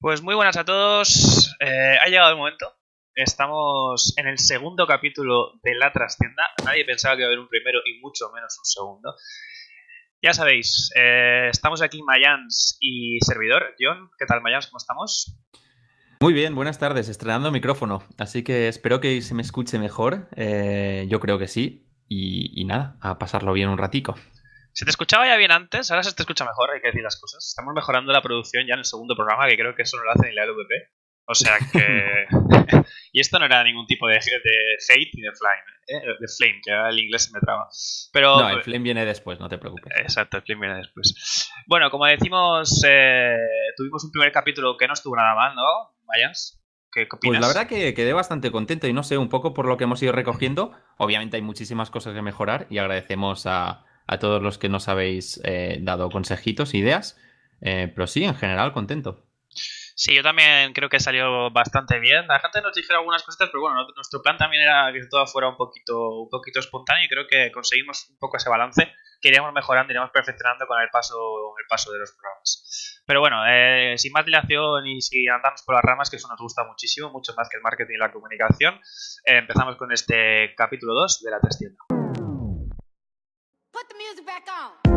Pues muy buenas a todos. Ha llegado el momento. Estamos en el segundo capítulo de La Trastienda. Nadie pensaba que iba a haber un primero y mucho menos un segundo. Ya sabéis, estamos aquí Mayans y servidor. John, ¿qué tal Mayans? ¿Cómo estamos? Muy bien, buenas tardes, estrenando micrófono, así que espero que se me escuche mejor, yo creo que sí, y nada, a pasarlo bien un ratico. Se te escuchaba ya bien antes, ahora se te escucha mejor, hay que decir las cosas. Estamos mejorando la producción ya en el segundo programa, que creo que eso no lo hace ni la LVP. O sea que... y esto no era ningún tipo de hate ni de flame, de flame, que ahora el inglés se me traba. Pero... No, el flame viene después, no te preocupes. Exacto, el flame viene después. Bueno, como decimos, tuvimos un primer capítulo que no estuvo nada mal, ¿no, Mayans? ¿Qué opinas? Pues la verdad que quedé bastante contento y no sé, un poco por lo que hemos ido recogiendo. Obviamente hay muchísimas cosas que mejorar y agradecemos a todos los que nos habéis dado consejitos, ideas, pero sí, en general contento. Sí, yo también creo que salió bastante bien. La gente nos dijeron algunas cositas, pero bueno, nuestro plan también era que todo fuera un poquito espontáneo y creo que conseguimos un poco ese balance que iríamos mejorando, iríamos perfeccionando con el paso de los programas. Pero bueno, sin más dilación y sin andarnos por las ramas, que eso nos gusta muchísimo, mucho más que el marketing y la comunicación, empezamos con este capítulo 2 de La Trastienda. Put the music back on.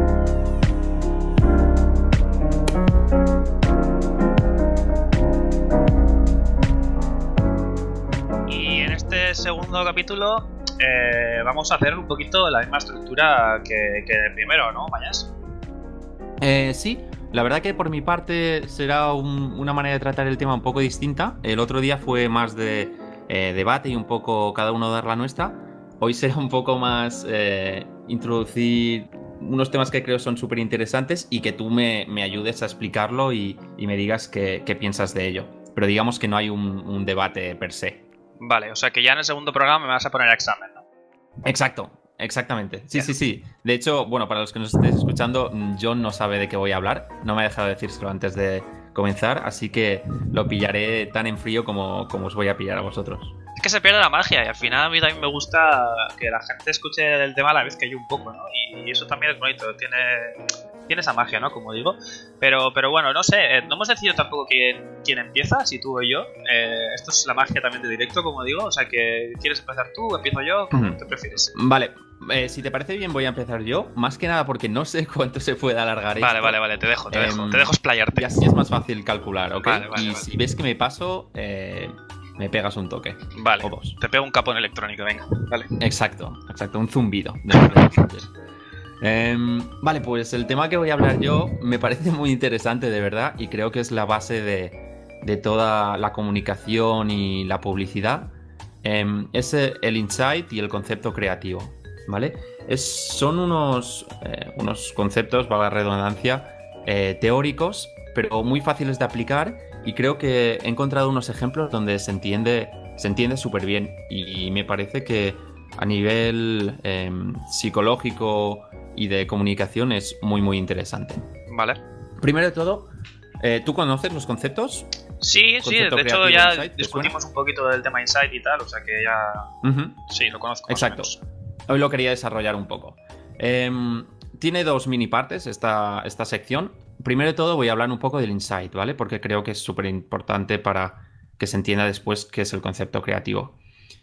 Este segundo capítulo vamos a hacer un poquito la misma estructura que el primero, ¿no, Mayas? Sí, la verdad que por mi parte será una manera de tratar el tema un poco distinta. El otro día fue más de debate y un poco cada uno dar la nuestra. Hoy será un poco más introducir unos temas que creo son súper interesantes y que tú me ayudes a explicarlo y me digas qué piensas de ello. Pero digamos que no hay un debate per se. Vale, o sea que ya en el segundo programa me vas a poner a examen, ¿no? Exacto, exactamente. Sí. De hecho, bueno, para los que nos estéis escuchando, John no sabe de qué voy a hablar. No me ha dejado decírselo antes de comenzar, así que lo pillaré tan en frío como os voy a pillar a vosotros. Es que se pierde la magia y al final a mí también me gusta que la gente escuche el tema a la vez que yo un poco, ¿no? Y eso también es bonito, tiene esa magia, ¿no? Como digo. Pero bueno, no sé, no hemos decidido tampoco quién empieza, si tú o yo. Esto es la magia también de directo, como digo. O sea que, ¿quieres empezar tú? ¿Empiezo yo? ¿Cómo te prefieres? Vale, si te parece bien voy a empezar yo. Más que nada porque no sé cuánto se puede alargar esto. Vale, te dejo explayarte. Y así es más fácil calcular, ¿ok? Vale, si ves que me paso, me pegas un toque. Vale, o dos. Te pego un capón electrónico, venga. Vale. Exacto, un zumbido. Vale, pues el tema que voy a hablar yo me parece muy interesante, de verdad, y creo que es la base de toda la comunicación y la publicidad. Es el insight y el concepto creativo, ¿vale? Son unos conceptos, valga la redundancia, teóricos, pero muy fáciles de aplicar, y creo que he encontrado unos ejemplos donde se entiende súper bien, y me parece que a nivel psicológico y de comunicación es muy, muy interesante. Vale. Primero de todo, ¿tú conoces los conceptos? Sí, de hecho ya insight, discutimos un poquito del tema insight y tal, o sea que ya... Sí, lo conozco. Exacto. Hoy lo quería desarrollar un poco. Tiene dos mini partes esta sección. Primero de todo voy a hablar un poco del insight, ¿vale? Porque creo que es súper importante para que se entienda después qué es el concepto creativo.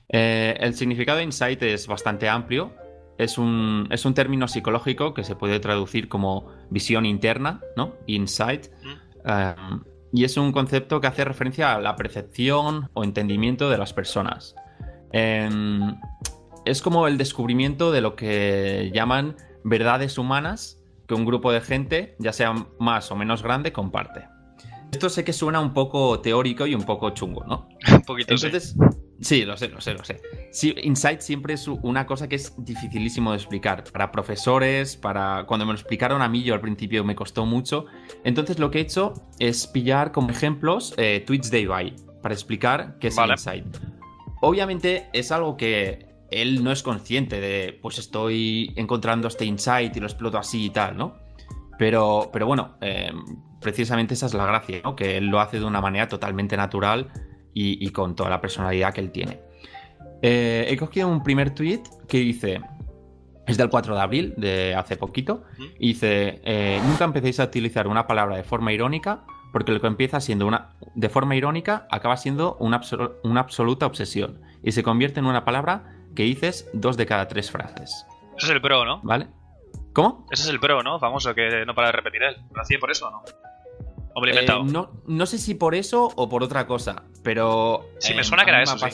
El significado de insight es bastante amplio. Es un término psicológico que se puede traducir como visión interna, ¿no? Insight. Y es un concepto que hace referencia a la percepción o entendimiento de las personas. Es como el descubrimiento de lo que llaman verdades humanas que un grupo de gente, ya sea más o menos grande, comparte. Esto sé que suena un poco teórico y un poco chungo, ¿no? Un poquito. Entonces, sí, lo sé. Sí, insight siempre es una cosa que es dificilísimo de explicar. Para profesores, cuando me lo explicaron a mí, yo al principio me costó mucho. Entonces lo que he hecho es pillar como ejemplos tweets de Ibai para explicar qué es el insight. Obviamente es algo que él no es consciente de, pues estoy encontrando este insight y lo exploto así y tal, ¿no? Pero bueno, precisamente esa es la gracia, ¿no? Que él lo hace de una manera totalmente natural y con toda la personalidad que él tiene. He cogido un primer tweet que dice, es del 4 de abril, de hace poquito, y dice, nunca empecéis a utilizar una palabra de forma irónica porque lo que empieza siendo de forma irónica, acaba siendo una absoluta obsesión y se convierte en una palabra que dices 2 de cada 3 frases. Eso es el pro, ¿no? ¿Vale? ¿Cómo? Ese es el pro, ¿no? Famoso, que no para de repetir él. ¿Lo hacía por eso o no? ¿O me lo he inventado? No sé si por eso o por otra cosa, pero... Sí, me suena que era eso, sí.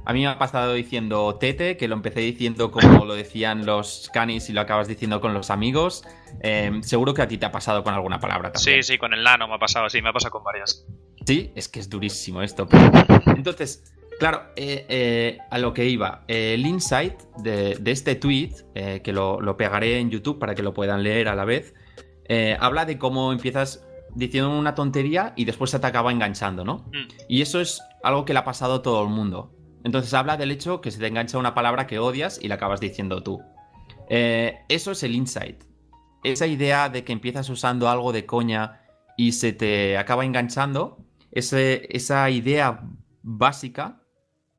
A mí me ha pasado diciendo tete, que lo empecé diciendo como lo decían los canis y lo acabas diciendo con los amigos. Seguro que a ti te ha pasado con alguna palabra también. Sí, con el nano me ha pasado, sí, me ha pasado con varias. Sí, es que es durísimo esto. Pero... Entonces, claro, a lo que iba. El insight de este tweet, que lo pegaré en YouTube para que lo puedan leer a la vez, habla de cómo empiezas diciendo una tontería y después se te acaba enganchando, ¿no? Y eso es algo que le ha pasado a todo el mundo. Entonces habla del hecho que se te engancha una palabra que odias y la acabas diciendo tú. Eso es el insight. Esa idea de que empiezas usando algo de coña y se te acaba enganchando, esa idea básica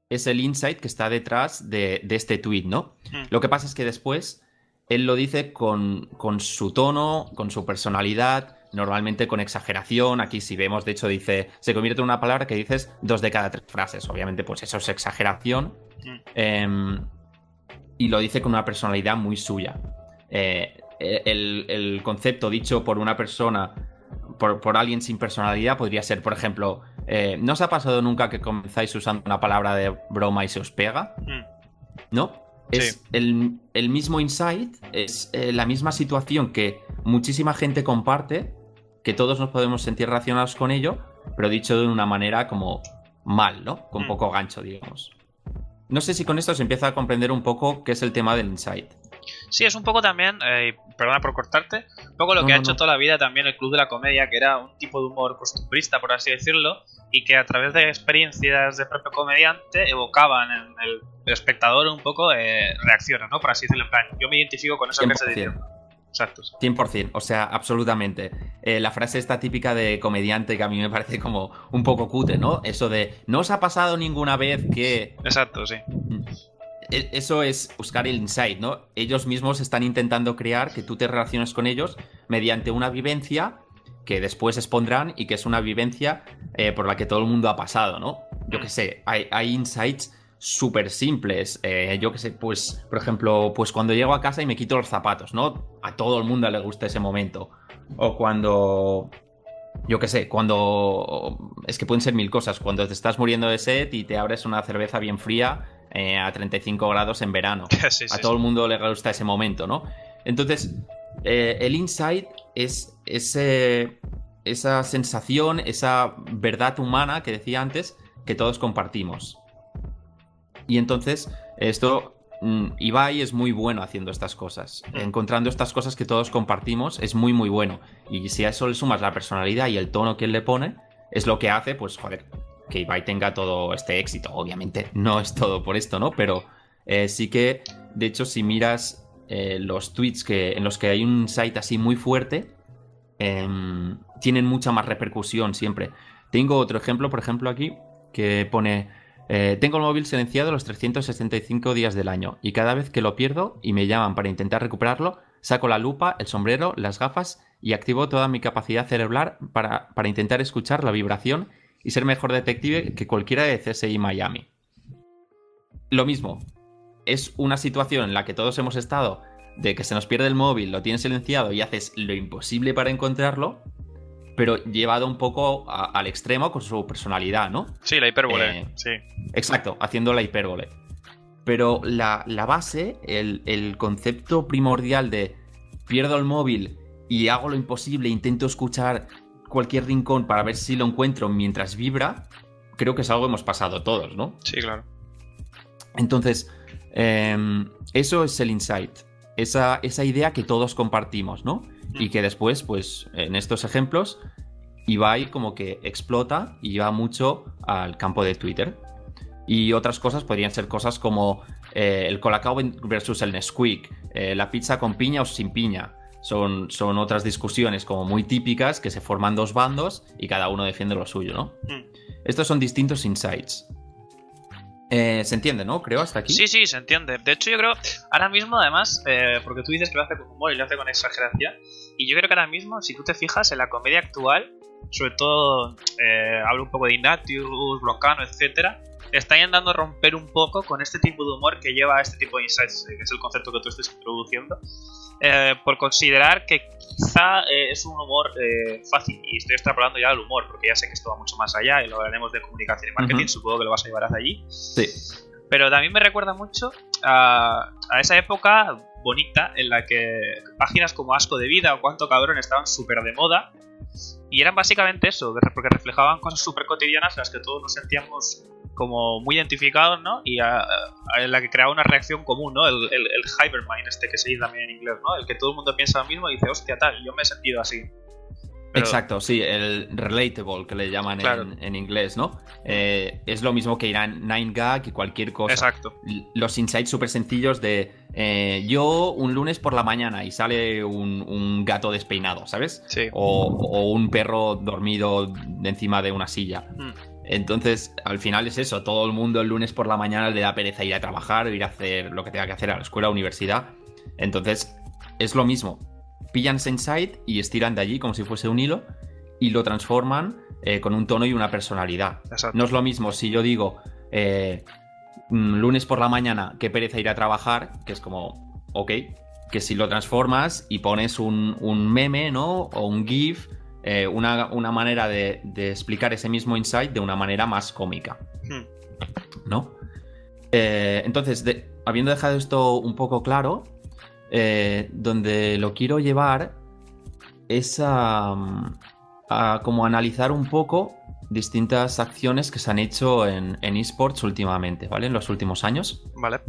es el insight que está detrás de este tweet, ¿no? Lo que pasa es que después él lo dice con su tono, con su personalidad, normalmente con exageración. Aquí si vemos, de hecho dice, se convierte en una palabra que dices 2 de cada 3 frases. Obviamente pues eso es exageración. Y lo dice con una personalidad muy suya. El concepto dicho por una persona, por alguien sin personalidad, podría ser, por ejemplo, ¿no os ha pasado nunca que comenzáis usando una palabra de broma y se os pega? ¿No? Es el mismo insight, es la misma situación que muchísima gente comparte, que todos nos podemos sentir relacionados con ello, pero dicho de una manera como mal, ¿no? Con poco gancho, digamos. No sé si con esto se empieza a comprender un poco qué es el tema del insight. Sí, es un poco también, perdona por cortarte, un poco lo que ha hecho toda la vida también el Club de la Comedia, que era un tipo de humor costumbrista, por así decirlo, y que a través de experiencias del propio comediante evocaban en el espectador un poco reacciones, ¿no? Por así decirlo, en plan, yo me identifico con eso que se dice. Exacto. 100%, o sea, absolutamente. La frase esta típica de comediante que a mí me parece como un poco cutre, ¿no? Eso de, ¿no os ha pasado ninguna vez que...? Exacto, sí. Eso es buscar el insight, ¿no? Ellos mismos están intentando crear que tú te relaciones con ellos mediante una vivencia que después expondrán y que es una vivencia por la que todo el mundo ha pasado, ¿no? Yo qué sé, hay insights súper simples. Yo qué sé, pues, por ejemplo, pues cuando llego a casa y me quito los zapatos, ¿no? A todo el mundo le gusta ese momento. O cuando... Yo qué sé, cuando... Es que pueden ser mil cosas. Cuando te estás muriendo de sed y te abres una cerveza bien fría a 35 grados en verano. Sí, a todo el mundo le gusta ese momento, ¿no? Entonces, el insight es esa sensación, esa verdad humana que decía antes, que todos compartimos. Y entonces, Ibai es muy bueno haciendo estas cosas. Encontrando estas cosas que todos compartimos es muy, muy bueno. Y si a eso le sumas la personalidad y el tono que él le pone, es lo que hace, pues, joder, que Ibai tenga todo este éxito. Obviamente no es todo por esto, ¿no? Pero sí que, de hecho, si miras los tweets en los que hay un insight así muy fuerte, tienen mucha más repercusión siempre. Tengo otro ejemplo, por ejemplo, aquí, que pone... tengo el móvil silenciado los 365 días del año y cada vez que lo pierdo y me llaman para intentar recuperarlo, saco la lupa, el sombrero, las gafas y activo toda mi capacidad cerebral para intentar escuchar la vibración y ser mejor detective que cualquiera de CSI Miami. Lo mismo, es una situación en la que todos hemos estado, de que se nos pierde el móvil, lo tienes silenciado y haces lo imposible para encontrarlo, pero llevado un poco al extremo con su personalidad, ¿no? Sí, la hipérbole, sí. Exacto, haciendo la hipérbole. Pero la base, el concepto primordial de pierdo el móvil y hago lo imposible, intento escuchar cualquier rincón para ver si lo encuentro mientras vibra, creo que es algo que hemos pasado todos, ¿no? Sí, claro. Entonces, eso es el insight. Esa idea que todos compartimos, ¿no? Y que después, pues, en estos ejemplos, Ibai como que explota y va mucho al campo de Twitter. Y otras cosas podrían ser cosas como el Colacao versus el Nesquik, la pizza con piña o sin piña. Son otras discusiones como muy típicas que se forman dos bandos y cada uno defiende lo suyo, ¿no? Estos son distintos insights. ¿Se entiende, no? Creo hasta aquí. Sí, se entiende. De hecho, yo creo, ahora mismo, además, porque tú dices que lo hace con humor y lo hace con exageración, y yo creo que ahora mismo, si tú te fijas en la comedia actual, sobre todo hablo un poco de Ignatius, Broncano, etcétera, está intentando romper un poco con este tipo de humor que lleva a este tipo de insights, que es el concepto que tú estás introduciendo, por considerar que quizá es un humor fácil, y estoy extrapolando ya el humor, porque ya sé que esto va mucho más allá y lo hablaremos de comunicación y marketing, supongo que lo vas a llevar hacia allí. Sí. Pero también me recuerda mucho a esa época bonita en la que páginas como Asco de Vida o Cuánto Cabrón estaban súper de moda y eran básicamente eso, porque reflejaban cosas súper cotidianas en las que todos nos sentíamos como muy identificados, ¿no? Y en la que creaba una reacción común, ¿no? El Hypermind que se dice también en inglés, ¿no? El que todo el mundo piensa lo mismo y dice, hostia, tal, yo me he sentido así. Pero... Exacto, sí, el relatable que le llaman claro. en inglés, ¿no? Es lo mismo que irán 9gag y cualquier cosa. Exacto. Los insights súper sencillos de yo un lunes por la mañana y sale un gato despeinado, ¿sabes? Sí. O un perro dormido encima de una silla. Entonces, al final es eso, todo el mundo el lunes por la mañana le da pereza ir a trabajar o ir a hacer lo que tenga que hacer a la escuela o universidad. Entonces, es lo mismo. Pillan ese insight y estiran de allí como si fuese un hilo y lo transforman con un tono y una personalidad. Exacto. No es lo mismo si yo digo lunes por la mañana, qué pereza ir a trabajar, que es como, ok, que si lo transformas y pones un meme, ¿no? O un GIF, una manera de explicar ese mismo insight de una manera más cómica, ¿no? Entonces, habiendo dejado esto un poco claro, donde lo quiero llevar es a como analizar un poco distintas acciones que se han hecho en esports últimamente, ¿vale? En los últimos años. Vale.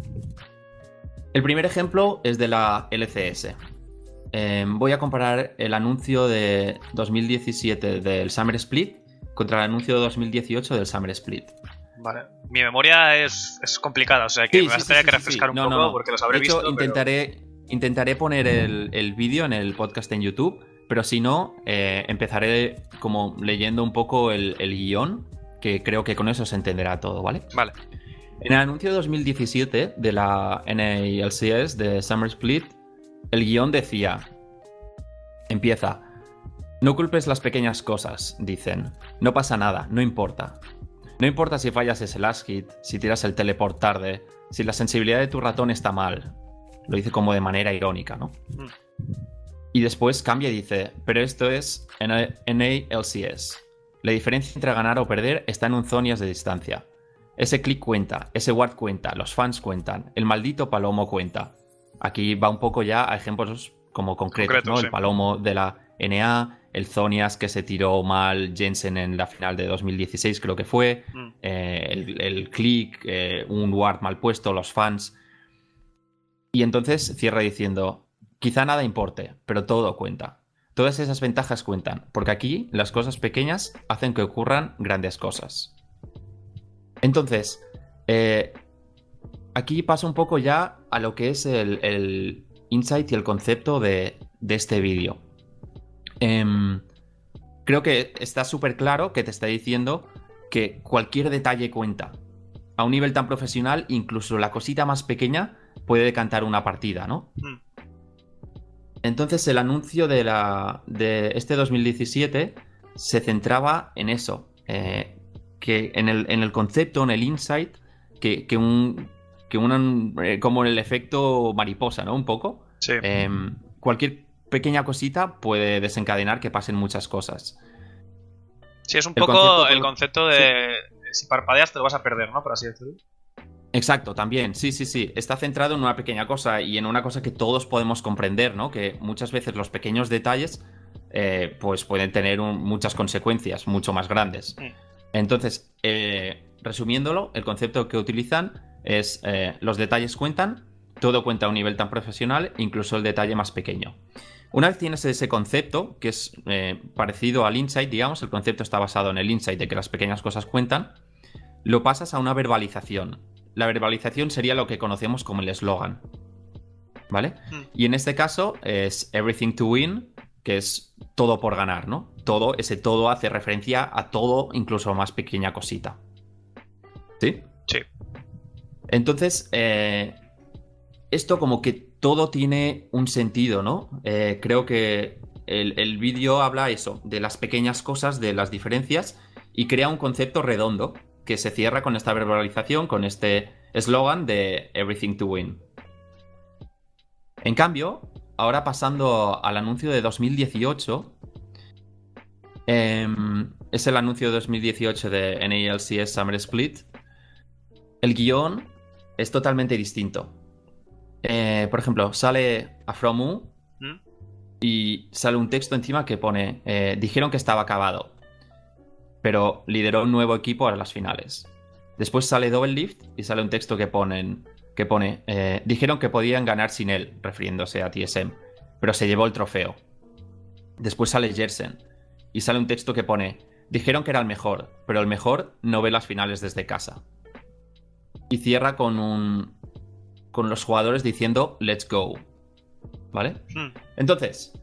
El primer ejemplo es de la LCS. Voy a comparar el anuncio de 2017 del Summer Split contra el anuncio de 2018 del Summer Split. Vale. Mi memoria es complicada, o sea que me vas a tener que refrescar un poco porque los habré visto. Intentaré poner el vídeo en el podcast en YouTube, pero si no, empezaré como leyendo un poco el guión, que creo que con eso se entenderá todo, ¿vale? Vale. En el anuncio de 2017 de la NALCS de Summer Split, el guión decía, empieza, no culpes las pequeñas cosas, dicen, no pasa nada, no importa. No importa si fallas ese last hit, si tiras el teleport tarde, si la sensibilidad de tu ratón está mal. Lo dice como de manera irónica, ¿no? Y después cambia y dice, pero esto es NALCS. La diferencia entre ganar o perder está en un zonias de distancia. Ese click cuenta, ese ward cuenta, los fans cuentan, el maldito palomo cuenta. Aquí va un poco ya a ejemplos como concretos, ¿no? Sí. El palomo de la NA, el Zonias que se tiró mal Jensen en la final de 2016, creo que fue, el click, un ward mal puesto, los fans. Y entonces cierra diciendo, quizá nada importe, pero todo cuenta. Todas esas ventajas cuentan, porque aquí las cosas pequeñas hacen que ocurran grandes cosas. Entonces, aquí pasa un poco ya a lo que es el insight y el concepto de este vídeo. Creo que está súper claro que te está diciendo que cualquier detalle cuenta. A un nivel tan profesional, incluso la cosita más pequeña puede decantar una partida, ¿no? Entonces el anuncio de este 2017 se centraba en eso, que en el concepto, en el insight, como el efecto mariposa, ¿no? Un poco. Sí. Cualquier pequeña cosita puede desencadenar que pasen muchas cosas. Sí, es un poco el concepto de si parpadeas te lo vas a perder, ¿no? Por así decirlo. Exacto, también, sí. Está centrado en una pequeña cosa y en una cosa que todos podemos comprender, ¿no? Que muchas veces los pequeños detalles pues pueden tener muchas consecuencias mucho más grandes. Entonces, resumiéndolo, el concepto que utilizan es los detalles cuentan, todo cuenta a un nivel tan profesional, incluso el detalle más pequeño. Una vez tienes ese concepto, que es parecido al insight, digamos, el concepto está basado en el insight de que las pequeñas cosas cuentan, lo pasas a una verbalización. La verbalización sería lo que conocemos como el eslogan, ¿vale? Y en este caso es everything to win, que es todo por ganar, ¿no? Ese todo hace referencia a todo, incluso a más pequeña cosita. ¿Sí? Sí. Entonces, esto como que todo tiene un sentido, ¿no? Creo que el vídeo habla eso, de las pequeñas cosas, de las diferencias, y crea un concepto redondo que se cierra con esta verbalización, con este eslogan de Everything to Win. En cambio, ahora pasando al anuncio de 2018, es el anuncio de 2018 de NALCS Summer Split. El guión es totalmente distinto. Por ejemplo, sale Afromu y sale un texto encima que pone: dijeron que estaba acabado, pero lideró un nuevo equipo a las finales. Después sale Double Lift y sale un texto que pone: dijeron que podían ganar sin él, refiriéndose a TSM, pero se llevó el trofeo. Después sale Jersen y sale un texto que pone: dijeron que era el mejor, pero el mejor no ve las finales desde casa. Y cierra con los jugadores diciendo let's go. ¿Vale? Entonces,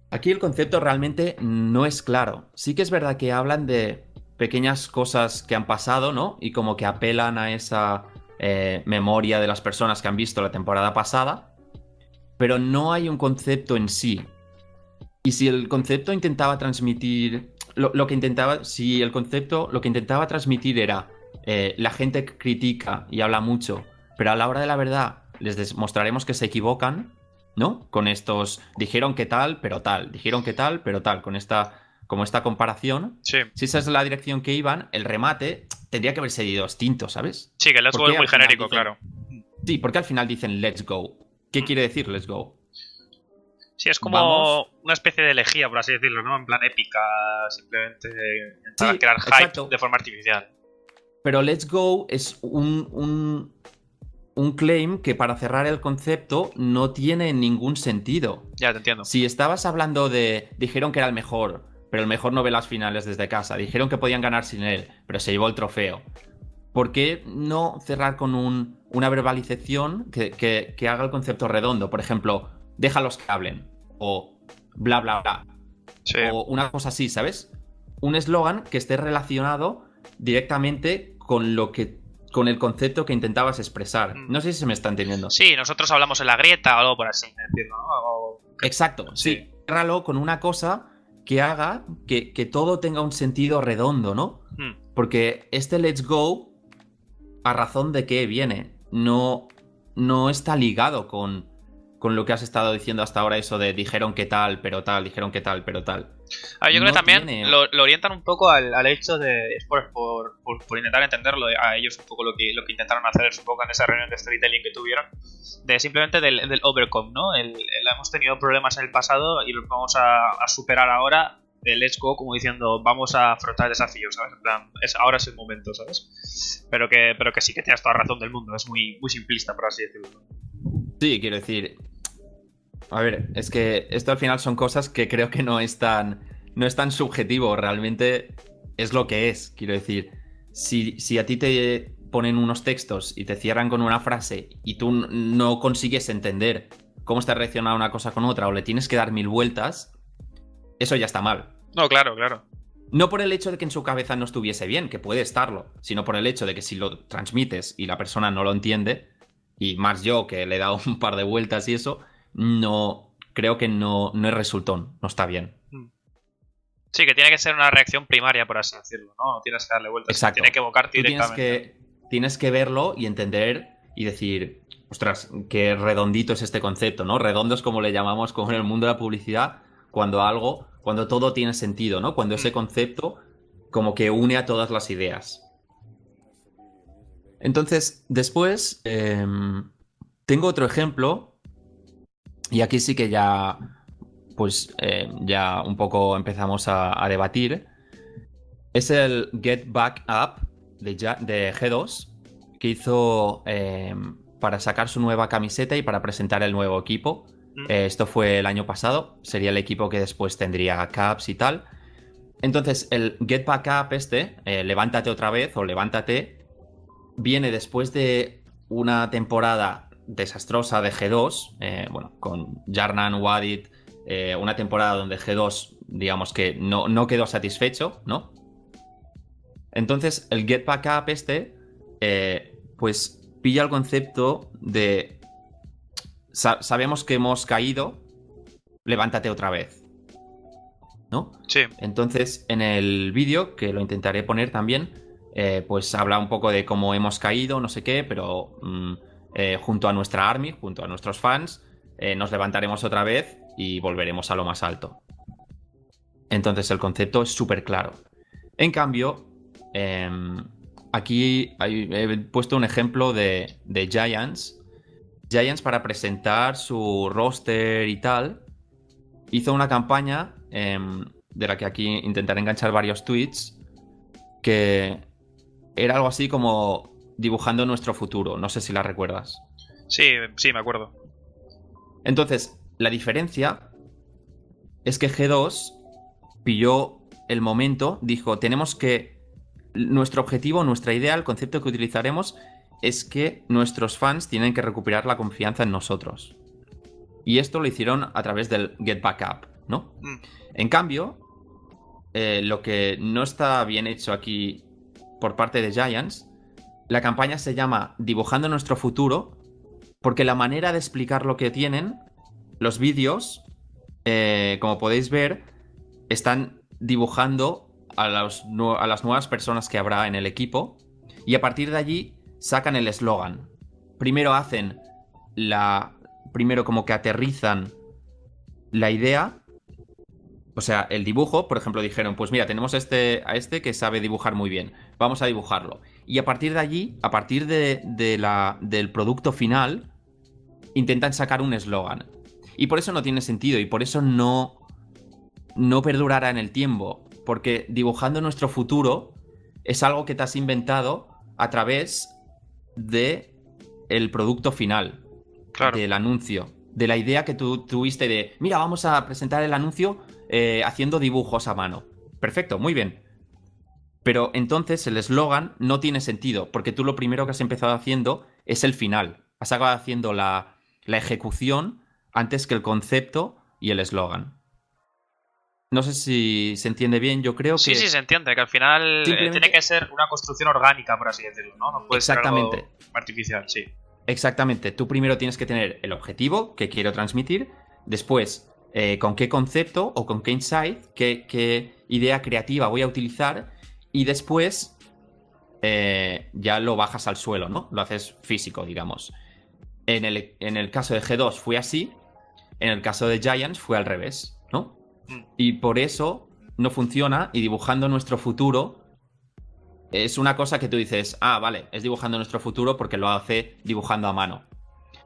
aquí el concepto realmente no es claro. Sí que es verdad que hablan de pequeñas cosas que han pasado, ¿no? Y como que apelan a esa memoria de las personas que han visto la temporada pasada, pero no hay un concepto en sí. Y si el concepto intentaba transmitir... Si el concepto lo que intentaba transmitir era la gente critica y habla mucho, pero a la hora de la verdad les demostraremos que se equivocan, ¿no? Con estos dijeron que tal, pero tal, dijeron que tal, pero tal, con esta comparación. Sí. Si esa es la dirección que iban, el remate tendría que haber sido distinto, ¿sabes? Sí, que el let's go es muy genérico, claro. Sí, porque al final dicen let's go. ¿Qué quiere decir let's go? Sí, es como una especie de elegía, por así decirlo, ¿no? En plan épica, simplemente para crear hype exacto. De forma artificial. Pero let's go es un claim que para cerrar el concepto no tiene ningún sentido. Ya, te entiendo. Si estabas hablando de dijeron que era el mejor, pero el mejor no ve las finales desde casa, dijeron que podían ganar sin él, pero se llevó el trofeo, ¿por qué no cerrar con una verbalización que haga el concepto redondo? Por ejemplo, déjalos que hablen, o bla bla bla, sí. O una cosa así, ¿sabes? Un eslogan que esté relacionado directamente con el concepto que intentabas expresar. No sé si se me está entendiendo. Sí, nosotros hablamos en la grieta o algo por así decirlo, ¿no? Exacto, sí. Ciérralo con una cosa que haga que todo tenga un sentido redondo, ¿no? Porque este let's go, ¿a razón de qué viene? No está ligado con lo que has estado diciendo hasta ahora, eso de dijeron que tal, pero tal, dijeron que tal, pero tal. A ver, yo creo que también lo orientan un poco al hecho de, es por intentar entenderlo, a ellos un poco lo que intentaron hacer, supongo, en esa reunión de storytelling que tuvieron, de simplemente del overcome, ¿no? Hemos tenido problemas en el pasado y los vamos a superar ahora, de let's go, como diciendo, vamos a afrontar el desafío, ¿sabes? En plan, ahora es el momento, ¿sabes? Pero que sí que tienes toda razón del mundo, es muy, muy simplista, por así decirlo. Sí, quiero decir... A ver, es que esto al final son cosas que creo que no es tan subjetivo, realmente es lo que es. Quiero decir, si a ti te ponen unos textos y te cierran con una frase y tú no consigues entender cómo está reaccionando una cosa con otra o le tienes que dar 1000 vueltas, eso ya está mal. No, claro, claro. No por el hecho de que en su cabeza no estuviese bien, que puede estarlo, sino por el hecho de que si lo transmites y la persona no lo entiende, y más yo que le he dado un par de vueltas y eso... No, creo que no es resultón, no está bien. Sí, que tiene que ser una reacción primaria, por así decirlo, ¿no? No tienes que darle vueltas, exacto. Tiene que evocarte directamente. Tienes que verlo y entender y decir, ostras, qué redondito es este concepto, ¿no? Redondo es como le llamamos como en el mundo de la publicidad, cuando todo tiene sentido, ¿no? Cuando ese concepto como que une a todas las ideas. Entonces, después, tengo otro ejemplo. Y aquí sí que ya, pues, ya un poco empezamos a debatir. Es el Get Back Up de G2, que hizo para sacar su nueva camiseta y para presentar el nuevo equipo. Esto fue el año pasado, sería el equipo que después tendría caps y tal. Entonces, el Get Back Up levántate otra vez o levántate, viene después de una temporada desastrosa de G2, bueno, con Jarnan, Wadid, una temporada donde G2, digamos que no quedó satisfecho, ¿no? Entonces, el Get Back Up pues pilla el concepto de sabemos que hemos caído, levántate otra vez. ¿no? Sí. Entonces, en el vídeo, que lo intentaré poner también, pues habla un poco de cómo hemos caído, no sé qué, pero junto a nuestra army, junto a nuestros fans, nos levantaremos otra vez y volveremos a lo más alto. Entonces, el concepto es súper claro. En cambio, aquí he puesto un ejemplo de Giants. Giants, para presentar su roster y tal, hizo una campaña de la que aquí intentaré enganchar varios tweets, que era algo así como dibujando nuestro futuro. No sé si la recuerdas. Sí, me acuerdo. Entonces, la diferencia es que G2 pilló el momento, dijo, tenemos que... Nuestro objetivo, nuestra idea, el concepto que utilizaremos es que nuestros fans tienen que recuperar la confianza en nosotros. Y esto lo hicieron a través del Get Back Up, ¿no? En cambio, lo que no está bien hecho aquí por parte de Giants, la campaña se llama Dibujando nuestro futuro, porque la manera de explicar lo que tienen, los vídeos, como podéis ver, están dibujando a las nuevas personas que habrá en el equipo, y a partir de allí sacan el eslogan. Primero primero como que aterrizan la idea, o sea, el dibujo. Por ejemplo, dijeron, pues mira, tenemos a este que sabe dibujar muy bien, vamos a dibujarlo. Y a partir de allí, a partir del producto final, intentan sacar un eslogan. Y por eso no tiene sentido, y por eso no perdurará en el tiempo, porque dibujando nuestro futuro es algo que te has inventado a través de el producto final, claro, del anuncio, de la idea que tú tuviste de, mira, vamos a presentar el anuncio haciendo dibujos a mano. Perfecto, muy bien. Pero entonces el eslogan no tiene sentido, porque tú lo primero que has empezado haciendo es el final. Has acabado haciendo la ejecución antes que el concepto y el eslogan. No sé si se entiende bien, yo creo que... Sí, se entiende, que al final simplemente... tiene que ser una construcción orgánica, por así decirlo, ¿no? No puede ser algo artificial, sí. Exactamente, tú primero tienes que tener el objetivo que quiero transmitir, después con qué concepto o con qué insight, qué idea creativa voy a utilizar, y después ya lo bajas al suelo, ¿no? Lo haces físico, digamos. En el caso de G2 fue así, en el caso de Giants fue al revés, ¿no? Y por eso no funciona, y dibujando nuestro futuro es una cosa que tú dices, vale, es dibujando nuestro futuro porque lo hace dibujando a mano.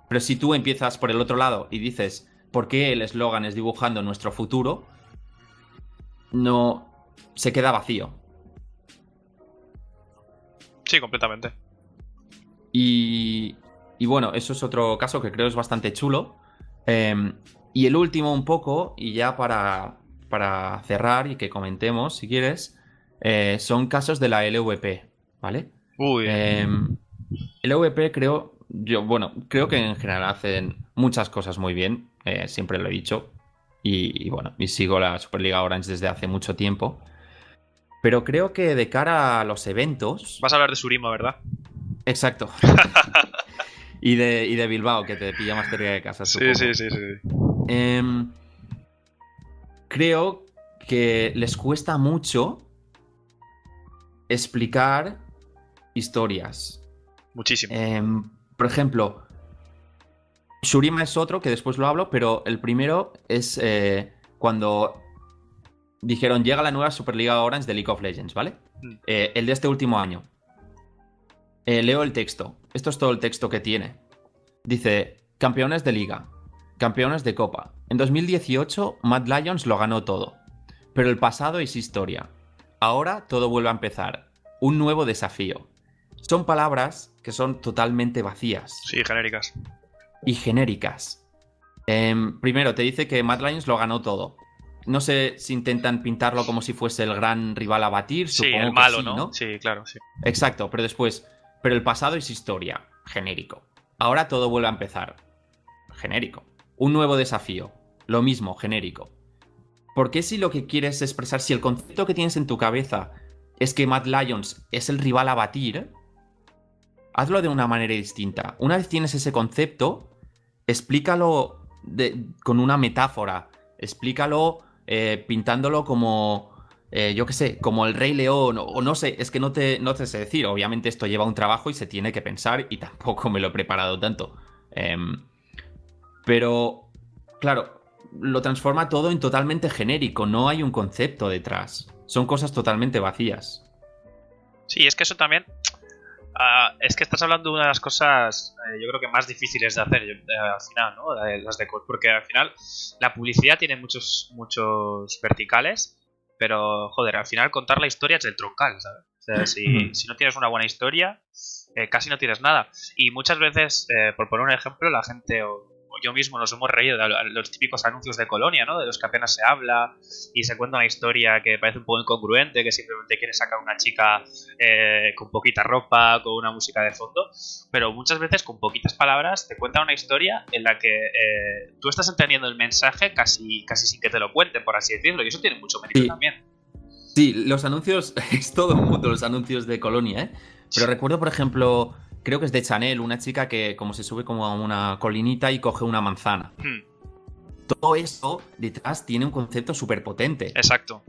Pero si tú empiezas por el otro lado y dices, ¿por qué el eslogan es dibujando nuestro futuro? No, se queda vacío. Sí, completamente. Y bueno, eso es otro caso que creo es bastante chulo. Y el último un poco, y ya para cerrar y que comentemos, si quieres, son casos de la LVP, ¿vale? Uy. LVP creo que en general hacen muchas cosas muy bien, siempre lo he dicho. Y bueno, y sigo la Superliga Orange desde hace mucho tiempo. Pero creo que de cara a los eventos... Vas a hablar de Surima, ¿verdad? Exacto. y de Bilbao, que te pilla más cerca de casa, sí, supongo. Sí. Creo que les cuesta mucho explicar historias. Muchísimo. Por ejemplo, Shurima es otro, que después lo hablo, pero el primero es cuando dijeron, llega la nueva Superliga Orange de League of Legends, ¿vale? El de este último año. Leo el texto. Esto es todo el texto que tiene. Dice, campeones de liga, campeones de copa. En 2018, Mad Lions lo ganó todo. Pero el pasado es historia. Ahora todo vuelve a empezar. Un nuevo desafío. Son palabras que son totalmente vacías. Sí, genéricas. Y genéricas. Primero, te dice que Mad Lions lo ganó todo. No sé si intentan pintarlo como si fuese el gran rival a batir. Sí, supongo el malo, que sí, ¿no? Sí, claro, sí. Exacto, pero después... Pero el pasado es historia. Genérico. Ahora todo vuelve a empezar. Genérico. Un nuevo desafío. Lo mismo, genérico. ¿Por qué si lo que quieres expresar, si el concepto que tienes en tu cabeza es que Mad Lions es el rival a batir, hazlo de una manera distinta? Una vez tienes ese concepto, explícalo con una metáfora. Explícalo pintándolo como, yo qué sé, como el Rey León, o no sé, es que no te sé decir. Obviamente esto lleva un trabajo y se tiene que pensar y tampoco me lo he preparado tanto. Pero, claro, lo transforma todo en totalmente genérico, no hay un concepto detrás. Son cosas totalmente vacías. Sí, es que eso también. Es que estás hablando de una de las cosas, yo creo que más difíciles de hacer al final, ¿no? Porque al final la publicidad tiene muchos verticales, pero joder, al final contar la historia es el troncal, ¿sabes? O sea, si no tienes una buena historia, casi no tienes nada. Y muchas veces, por poner un ejemplo, la gente o yo mismo nos hemos reído de los típicos anuncios de Colonia, ¿no? De los que apenas se habla y se cuenta una historia que parece un poco incongruente, que simplemente quiere sacar una chica con poquita ropa, con una música de fondo, pero muchas veces con poquitas palabras te cuentan una historia en la que tú estás entendiendo el mensaje casi sin que te lo cuenten, por así decirlo, y eso tiene mucho mérito también. Sí, los anuncios, es todo un mundo los anuncios de Colonia, ¿eh? Pero recuerdo, por ejemplo, creo que es de Chanel, una chica que como se sube como a una colinita y coge una manzana. Todo eso detrás tiene un concepto súper potente. Exacto.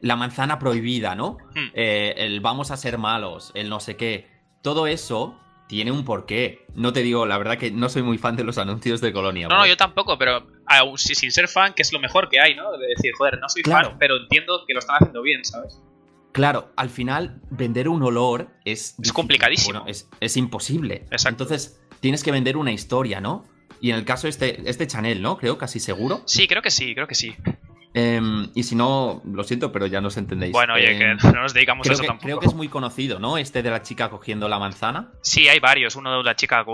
La manzana prohibida, ¿no? El vamos a ser malos, el no sé qué. Todo eso tiene un porqué. No te digo, la verdad que no soy muy fan de los anuncios de Colonia. No, yo tampoco, pero aún sin ser fan, que es lo mejor que hay, ¿no? De decir, joder, no soy fan, pero entiendo que lo están haciendo bien, ¿sabes? Claro, al final vender un olor es complicadísimo. Bueno, es imposible. Exacto. Entonces tienes que vender una historia, ¿no? Y en el caso este Chanel, ¿no? Creo, casi seguro. Sí, creo que sí. Y si no, lo siento, pero ya nos entendéis. Bueno, oye, que no nos dedicamos a eso tampoco. Creo que es muy conocido, ¿no? Este de la chica cogiendo la manzana. Sí, hay varios. Uno de la chica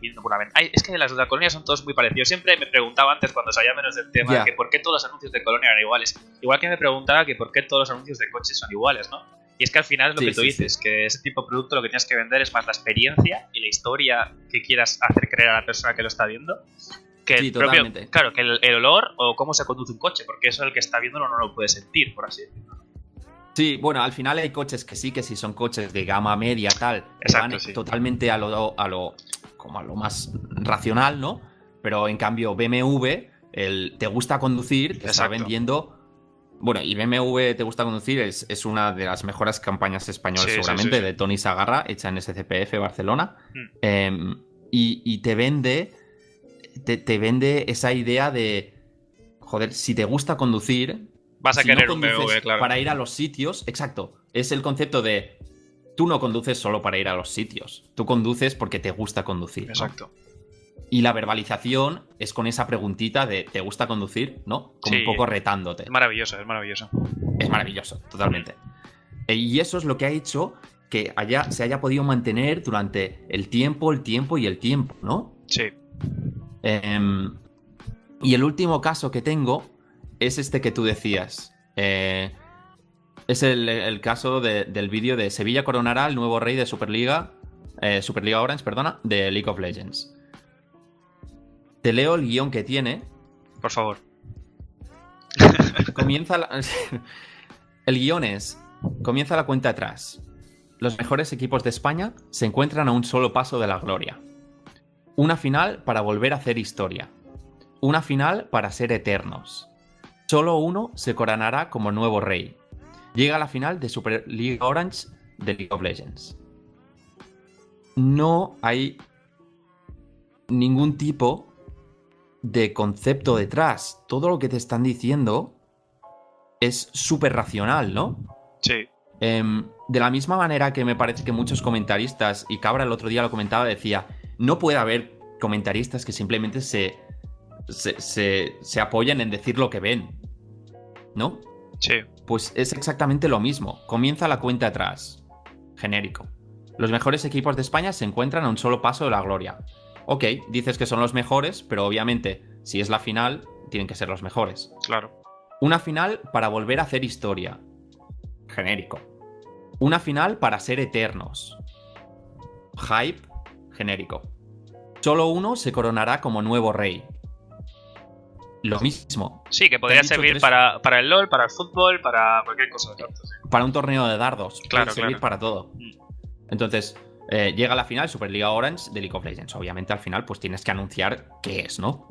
viendo por una ventana. Es que las de la Colonia son todos muy parecidos. Siempre me preguntaba antes, cuando sabía menos del tema, que por qué todos los anuncios de Colonia eran iguales. Igual que me preguntaba que por qué todos los anuncios de coches son iguales, ¿no? Y es que al final es lo que tú dices, que ese tipo de producto lo que tienes que vender es más la experiencia y la historia que quieras hacer creer a la persona que lo está viendo. Que el propio, claro, que el olor o cómo se conduce un coche, porque eso el que está viéndolo no lo puede sentir, por así decirlo. Sí, bueno, al final hay coches que sí son coches de gama media, tal, exacto, van totalmente a lo más racional, ¿no? Pero en cambio BMW, te gusta conducir, te está vendiendo. Bueno, y BMW te gusta conducir es una de las mejores campañas españolas, seguramente, de Tony Sagarra, hecha en SCPF Barcelona. Y te vende esa idea de, joder, si te gusta conducir, vas a querer un BMW, claro. Para ir a los sitios, exacto. Es el concepto de, tú no conduces solo para ir a los sitios, tú conduces porque te gusta conducir. Exacto. ¿No? Y la verbalización es con esa preguntita de ¿te gusta conducir? ¿No? Como un poco retándote. Es maravilloso. Es maravilloso, totalmente. Y eso es lo que ha hecho que se haya podido mantener durante el tiempo, ¿no? Sí. Y el último caso que tengo es este que tú decías. Es el caso del vídeo de Sevilla coronará el nuevo rey de Superliga Orange, perdona, de League of Legends. Te leo el guión que tiene. Por favor. El guión comienza la cuenta atrás. Los mejores equipos de España se encuentran a un solo paso de la gloria. Una final para volver a hacer historia. Una final para ser eternos. Solo uno se coronará como nuevo rey. Llega a la final de Superliga Orange de League of Legends. No hay ningún tipo de concepto detrás. Todo lo que te están diciendo es súper racional, ¿no? Sí. De la misma manera que me parece que muchos comentaristas, y Cabra el otro día lo comentaba, decía, no puede haber comentaristas que simplemente se apoyan en decir lo que ven, ¿no? Sí. Pues es exactamente lo mismo. Comienza la cuenta atrás. Genérico. Los mejores equipos de España se encuentran a un solo paso de la gloria. Ok, dices que son los mejores, pero obviamente, si es la final, tienen que ser los mejores. Claro. Una final para volver a hacer historia. Genérico. Una final para ser eternos. Hype. Genérico. Solo uno se coronará como nuevo rey. Lo mismo. Sí, que podría servir para el LoL, para el fútbol, para cualquier cosa. Exacto, sí. Para un torneo de dardos. Claro, puede servir para todo. Entonces, llega a la final Superliga Orange de League of Legends. Obviamente al final pues tienes que anunciar qué es, ¿no?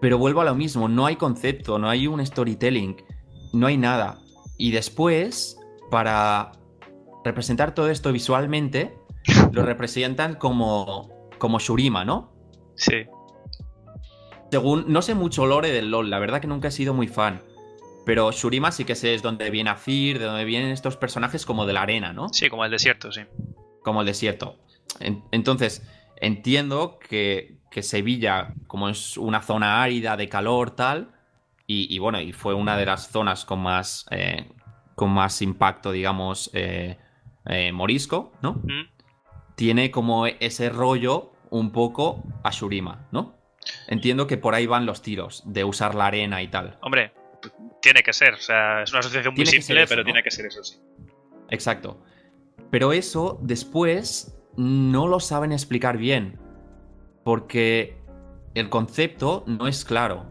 Pero vuelvo a lo mismo, no hay concepto, no hay un storytelling, no hay nada. Y después, para representar todo esto visualmente, lo representan como Shurima, ¿no? Sí. Según, no sé mucho lore del LoL, la verdad que nunca he sido muy fan. Pero Shurima sí que sé es donde viene Azir, de donde vienen estos personajes como de la arena, ¿no? Sí, como el desierto, sí. Como el desierto. Entonces, entiendo que Sevilla, como es una zona árida de calor, tal, y bueno, y fue una de las zonas con más impacto, digamos, morisco, ¿no? ¿Mm? Tiene como ese rollo un poco a Shurima, ¿no? Entiendo que por ahí van los tiros, de usar la arena y tal. Hombre, tiene que ser. O sea, es una asociación muy Tiene que ser simple, eso, pero ¿no? tiene que ser eso, sí. Exacto. Pero eso después no lo saben explicar bien, porque el concepto no es claro.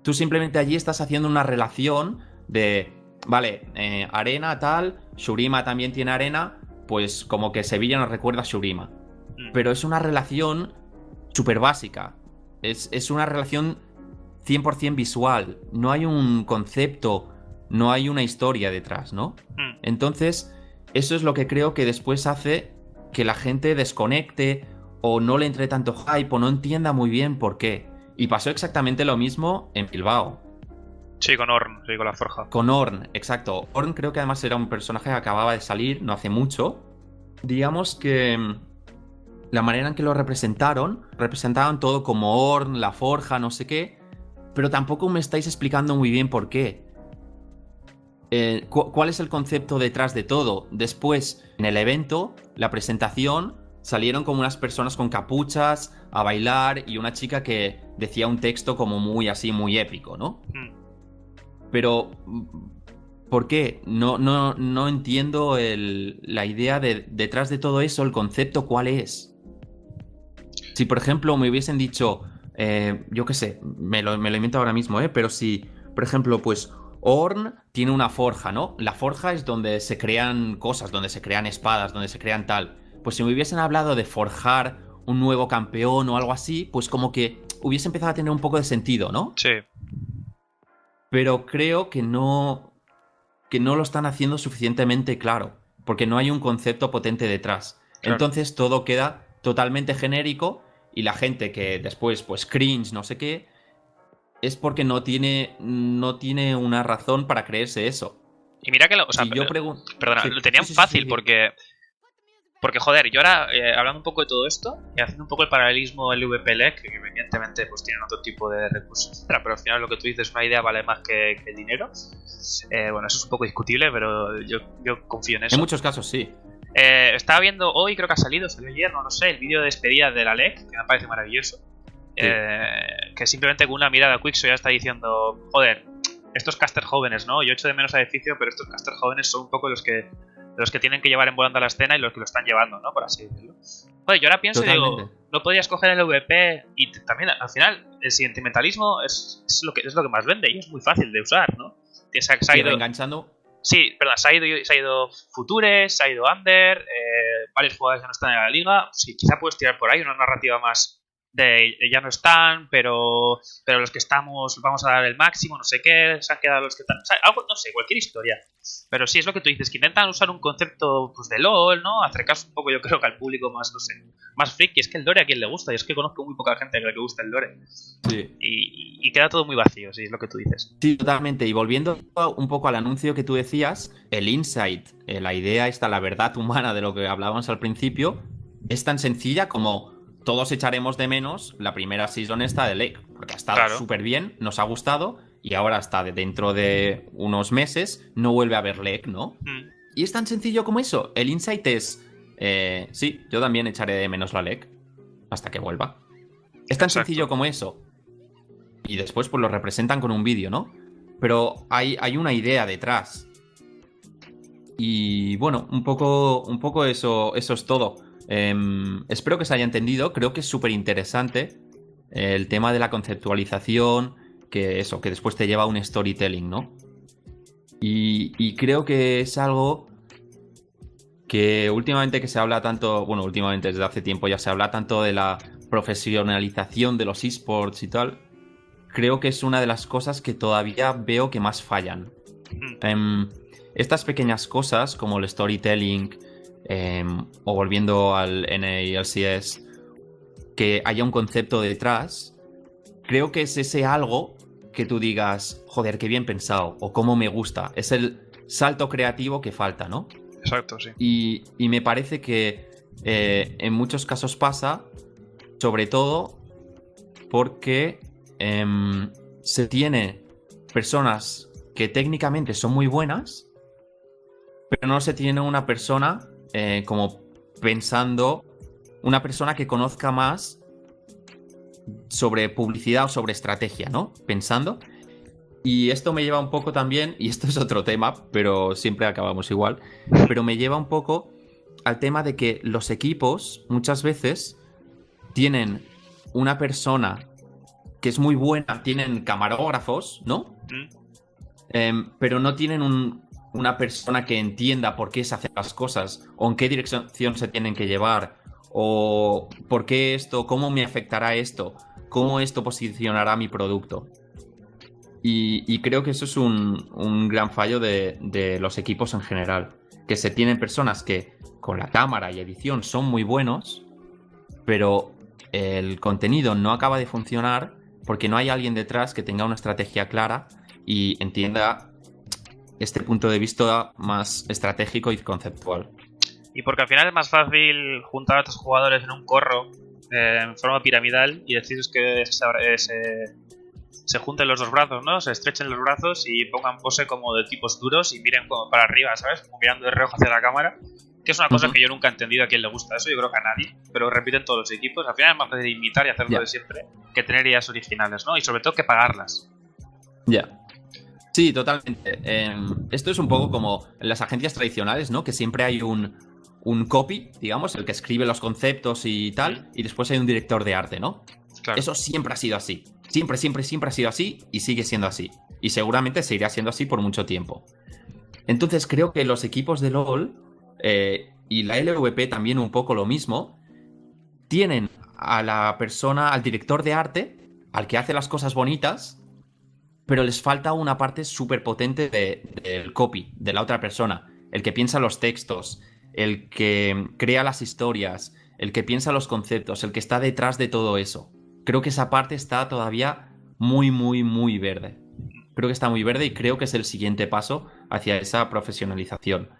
Tú simplemente allí estás haciendo una relación de, vale, arena tal, Shurima también tiene arena, pues como que Sevilla nos recuerda a Shurima. Pero es una relación súper básica. Es una relación 100% visual. No hay un concepto, no hay una historia detrás, ¿no? Entonces, eso es lo que creo que después hace que la gente desconecte o no le entre tanto hype o no entienda muy bien por qué. Y pasó exactamente lo mismo en Bilbao. Sí, con Ornn, sí, con la forja. Con Ornn, exacto. Ornn creo que además era un personaje que acababa de salir no hace mucho. Digamos que la manera en que lo representaban todo como Ornn, la forja, no sé qué, pero tampoco me estáis explicando muy bien por qué. ¿Cuál es el concepto detrás de todo? Después, en el evento, la presentación, salieron como unas personas con capuchas a bailar y una chica que decía un texto como muy así, muy épico, ¿no? Pero, ¿por qué? No entiendo la idea detrás de todo eso, el concepto, ¿cuál es? Si, por ejemplo, me hubiesen dicho, yo qué sé, me lo invento ahora mismo, pero si, por ejemplo, pues Ornn tiene una forja, ¿no? La forja es donde se crean cosas, donde se crean espadas, donde se crean tal. Pues si me hubiesen hablado de forjar un nuevo campeón o algo así, pues como que hubiese empezado a tener un poco de sentido, ¿no? Sí. Pero creo que no lo están haciendo suficientemente claro, porque no hay un concepto potente detrás. Claro. Entonces todo queda totalmente genérico y la gente que después, pues cringe, no sé qué, es porque no tiene una razón para creerse eso. Y mira que o sea, Si yo pregunto... perdona, Sí, lo tenían sí, fácil porque joder, yo ahora hablando un poco de todo esto y haciendo un poco el paralelismo LVP-LEC, que evidentemente pues tienen otro tipo de recursos, etcétera, pero al final lo que tú dices, una idea vale más que el dinero. Bueno, eso es un poco discutible, pero yo confío en eso. En muchos casos sí. Estaba viendo hoy, creo que salió ayer, no lo sé, el vídeo de despedida de la LEC, que me parece maravilloso. Sí. Que simplemente con una mirada a Quixo ya está diciendo, joder, estos casters jóvenes, ¿no? Yo echo de menos a Edificio, pero estos casters jóvenes son un poco los que tienen que llevar en volando a la escena y los que lo están llevando, ¿no? Por así decirlo. Joder, yo ahora pienso y digo, no podrías coger el VP y también, al final, el sentimentalismo es lo que más vende y es muy fácil de usar, ¿no? Se ha ido enganchando. Sí, perdón, se ha ido Futures, se ha ido Under, varios jugadores ya no están en la liga. Sí, quizá puedes tirar por ahí una narrativa más de ya no están, pero los que estamos vamos a dar el máximo, no sé qué, se han quedado los que están. O sea, algo, no sé, cualquier historia. Pero sí, es lo que tú dices, que intentan usar un concepto pues de LOL, ¿no? Acercarse un poco, yo creo que al público más, no sé, más friki. Es que el lore a quien le gusta, y es que conozco muy poca gente a la que gusta el lore. Sí. Y queda todo muy vacío, sí, es lo que tú dices. Sí, totalmente. Y volviendo un poco al anuncio que tú decías, el insight, la idea esta, la verdad humana de lo que hablábamos al principio, es tan sencilla como todos echaremos de menos la primera season esta de Lake, porque ha estado súper bien, nos ha gustado, y ahora hasta dentro de unos meses no vuelve a haber Lake, ¿no? Y es tan sencillo como eso. El insight es, sí, yo también echaré de menos la Lake hasta que vuelva. Es tan sencillo como eso. Y después pues lo representan con un vídeo, ¿no? Pero hay una idea detrás. Y bueno, un poco eso es todo. Espero que se haya entendido. Creo que es súper interesante el tema de la conceptualización, que después te lleva a un storytelling, ¿no? Y creo que es algo que últimamente que se habla tanto, bueno, últimamente desde hace tiempo ya se habla tanto de la profesionalización de los esports y tal, creo que es una de las cosas que todavía veo que más fallan. Estas pequeñas cosas como el storytelling, o volviendo al NALCS, que haya un concepto detrás, creo que es ese algo que tú digas, joder, qué bien pensado, o cómo me gusta. Es el salto creativo que falta, ¿no? Exacto, sí. Y me parece que en muchos casos pasa, sobre todo porque se tiene personas que técnicamente son muy buenas, pero no se tiene una persona como pensando, una persona que conozca más sobre publicidad o sobre estrategia, ¿no? Pensando. Y esto me lleva un poco también, y esto es otro tema, pero siempre acabamos igual, pero me lleva un poco al tema de que los equipos muchas veces tienen una persona que es muy buena, tienen camarógrafos, ¿no? Pero no tienen una persona que entienda por qué se hacen las cosas, o en qué dirección se tienen que llevar, o por qué esto, cómo me afectará esto, cómo esto posicionará mi producto. Y creo que eso es un gran fallo de los equipos en general, que se tienen personas que con la cámara y edición son muy buenos, pero el contenido no acaba de funcionar porque no hay alguien detrás que tenga una estrategia clara y entienda este punto de vista más estratégico y conceptual. Y porque al final es más fácil juntar a estos jugadores en un corro en forma piramidal y deciros que se junten los dos brazos, ¿no? Se estrechen los brazos y pongan pose como de tipos duros y miren como para arriba, ¿sabes? Como mirando de reojo hacia la cámara. Que es una cosa que yo nunca he entendido a quién le gusta eso, yo creo que a nadie, pero repiten todos los equipos. Al final es más fácil imitar y hacerlo de siempre que tener ideas originales, ¿no? Y sobre todo que pagarlas. Sí, totalmente. Esto es un poco como en las agencias tradicionales, ¿no? Que siempre hay un copy, digamos, el que escribe los conceptos y tal, y después hay un director de arte, ¿no? Claro. Eso siempre ha sido así. Siempre ha sido así y sigue siendo así. Y seguramente seguirá siendo así por mucho tiempo. Entonces creo que los equipos de LoL y la LVP también un poco lo mismo, tienen a la persona, al director de arte, al que hace las cosas bonitas, pero les falta una parte súper potente del copy, de la otra persona. El que piensa los textos, el que crea las historias, el que piensa los conceptos, el que está detrás de todo eso. Creo que esa parte está todavía muy, muy, muy verde. Creo que está muy verde y creo que es el siguiente paso hacia esa profesionalización.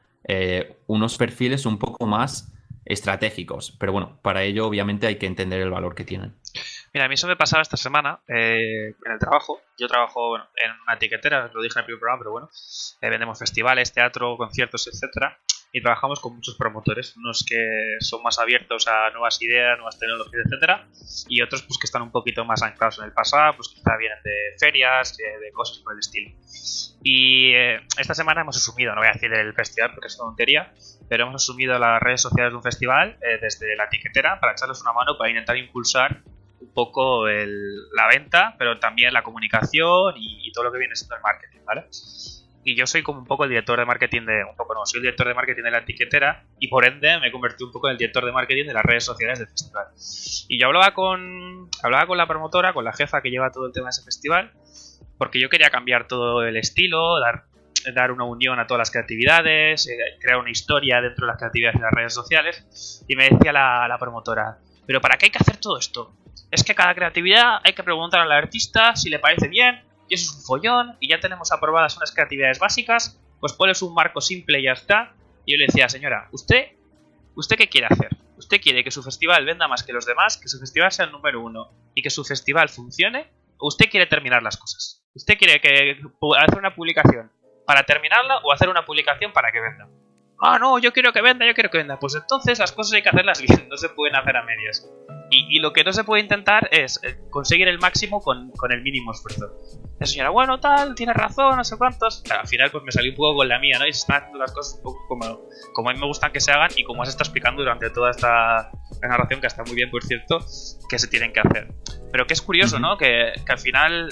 Unos perfiles un poco más estratégicos, pero bueno, para ello obviamente hay que entender el valor que tienen. Mira, a mí eso me pasaba esta semana en el trabajo. Yo trabajo en una etiquetera, lo dije en el primer programa, pero bueno, vendemos festivales, teatro, conciertos, etcétera. Y trabajamos con muchos promotores, unos que son más abiertos a nuevas ideas, nuevas tecnologías, etcétera, y otros pues que están un poquito más anclados en el pasado, pues quizá vienen de ferias, de cosas por el estilo. Y esta semana hemos asumido, no voy a decir el festival porque es una tontería, pero hemos asumido las redes sociales de un festival desde la etiquetera para echarles una mano para intentar impulsar un poco la venta, pero también la comunicación y todo lo que viene siendo el marketing, ¿vale? Y yo soy como un poco el director de marketing soy el director de marketing de la etiquetera y por ende me he convertido un poco en el director de marketing de las redes sociales del festival. Y yo hablaba con la promotora, con la jefa que lleva todo el tema de ese festival, porque yo quería cambiar todo el estilo, dar una unión a todas las creatividades, crear una historia dentro de las creatividades de las redes sociales. Y me decía la promotora, ¿pero para qué hay que hacer todo esto? Es que cada creatividad hay que preguntar al artista si le parece bien, y eso es un follón, y ya tenemos aprobadas unas creatividades básicas, pues pones un marco simple y ya está. Y yo le decía, señora, ¿usted qué quiere hacer? ¿Usted quiere que su festival venda más que los demás, que su festival sea el número uno y que su festival funcione? ¿O usted quiere terminar las cosas? ¿Usted quiere hacer una publicación para terminarla o hacer una publicación para que venda? Ah, no, yo quiero que venda. Pues entonces las cosas hay que hacerlas bien, no se pueden hacer a medias. Y lo que no se puede intentar es conseguir el máximo con el mínimo esfuerzo. La señora, bueno, tal, tiene razón, no sé cuántos. Al final pues me salí un poco con la mía, ¿no? Y se están haciendo las cosas un poco como a mí me gustan que se hagan y como se está explicando durante toda esta narración, que está muy bien, por cierto, que se tienen que hacer. Pero que es curioso, ¿no? Que al final,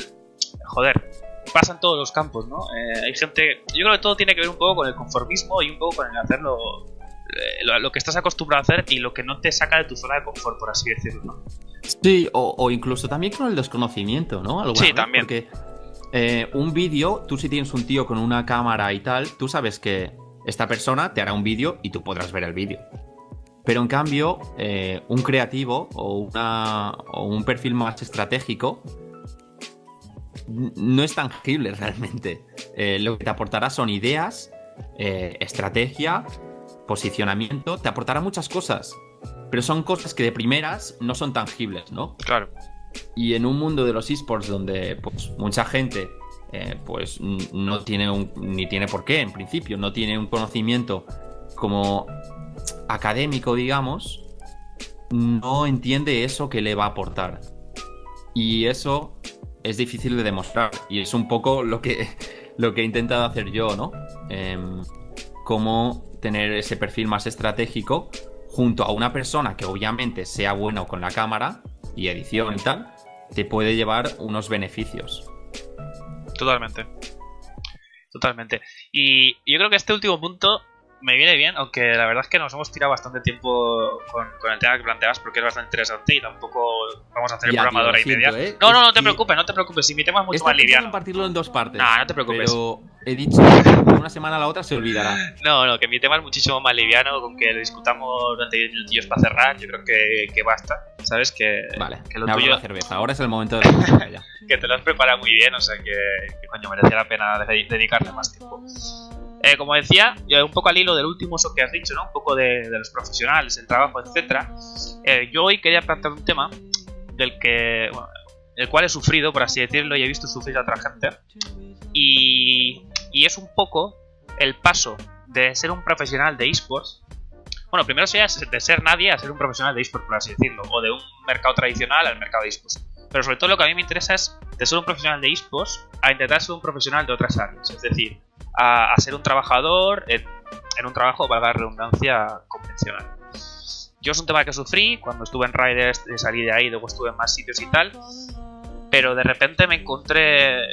joder, pasa en todos los campos, ¿no? Hay gente... Yo creo que todo tiene que ver un poco con el conformismo y un poco con el hacerlo... lo que estás acostumbrado a hacer y lo que no te saca de tu zona de confort, por así decirlo, ¿no? Sí, o incluso también con el desconocimiento, ¿no? Alguna Sí, vez, también. porque un vídeo, tú si tienes un tío con una cámara y tal, tú sabes que esta persona te hará un vídeo y tú podrás ver el vídeo. Pero en cambio, un creativo o un perfil más estratégico no es tangible realmente. Lo que te aportará son ideas, estrategia, posicionamiento, te aportará muchas cosas. Pero son cosas que de primeras no son tangibles, ¿no? Claro. Y en un mundo de los esports donde pues, mucha gente pues no tiene ni tiene por qué, en principio, no tiene un conocimiento como académico, digamos, no entiende eso que le va a aportar. Y eso es difícil de demostrar. Y es un poco lo que he intentado hacer yo, ¿no? Cómo tener ese perfil más estratégico junto a una persona que obviamente sea bueno con la cámara y edición y tal, te puede llevar unos beneficios. Totalmente. Totalmente. Y yo creo que este último punto me viene bien, aunque la verdad es que nos hemos tirado bastante tiempo con el tema que planteabas porque es bastante interesante y tampoco vamos a hacer el programa de hora y media. No te preocupes, si mi tema es mucho más liviano. Compartirlo en dos partes. No te preocupes. Pero he dicho que de una semana a la otra se olvidará. No, que mi tema es muchísimo más liviano, con que lo discutamos durante 10 minutillos para cerrar, yo creo que basta, ¿sabes? Vale, que lo me tuyo... la cerveza, ahora es el momento de la cerveza ya. Que te lo has preparado muy bien, o sea que coño, merecía la pena dedicarle más tiempo. Como decía, un poco al hilo del último eso que has dicho, ¿no? Un poco de los profesionales, el trabajo, etcétera. Yo hoy quería plantear un tema el cual he sufrido, por así decirlo, y he visto sufrir a otra gente. Y es un poco el paso de ser un profesional de esports. Bueno, primero sería de ser nadie a ser un profesional de esports, por así decirlo, o de un mercado tradicional al mercado de esports. Pero sobre todo lo que a mí me interesa es de ser un profesional de esports a intentar ser un profesional de otras áreas. Es decir, a ser un trabajador en un trabajo, valga la redundancia, convencional. Yo es un tema que sufrí cuando estuve en Riders, salí de ahí, luego estuve en más sitios y tal. Pero de repente me encontré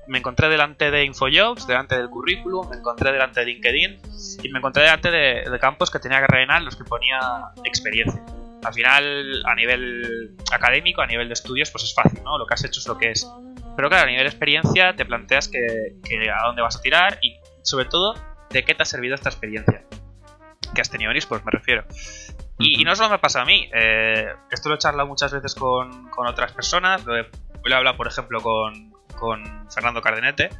delante de Infojobs, delante del currículum, me encontré delante de LinkedIn y me encontré delante de campos que tenía que rellenar los que ponía experiencia. Al final, a nivel académico, a nivel de estudios, pues es fácil, ¿no? Lo que has hecho es lo que es. Pero claro, a nivel de experiencia te planteas que a dónde vas a tirar y sobre todo de qué te ha servido esta experiencia que has tenido en eSports, me refiero. Y no solo me pasa a mí, esto lo he charlado muchas veces con otras personas, lo he hablado por ejemplo con Fernando Cardenete,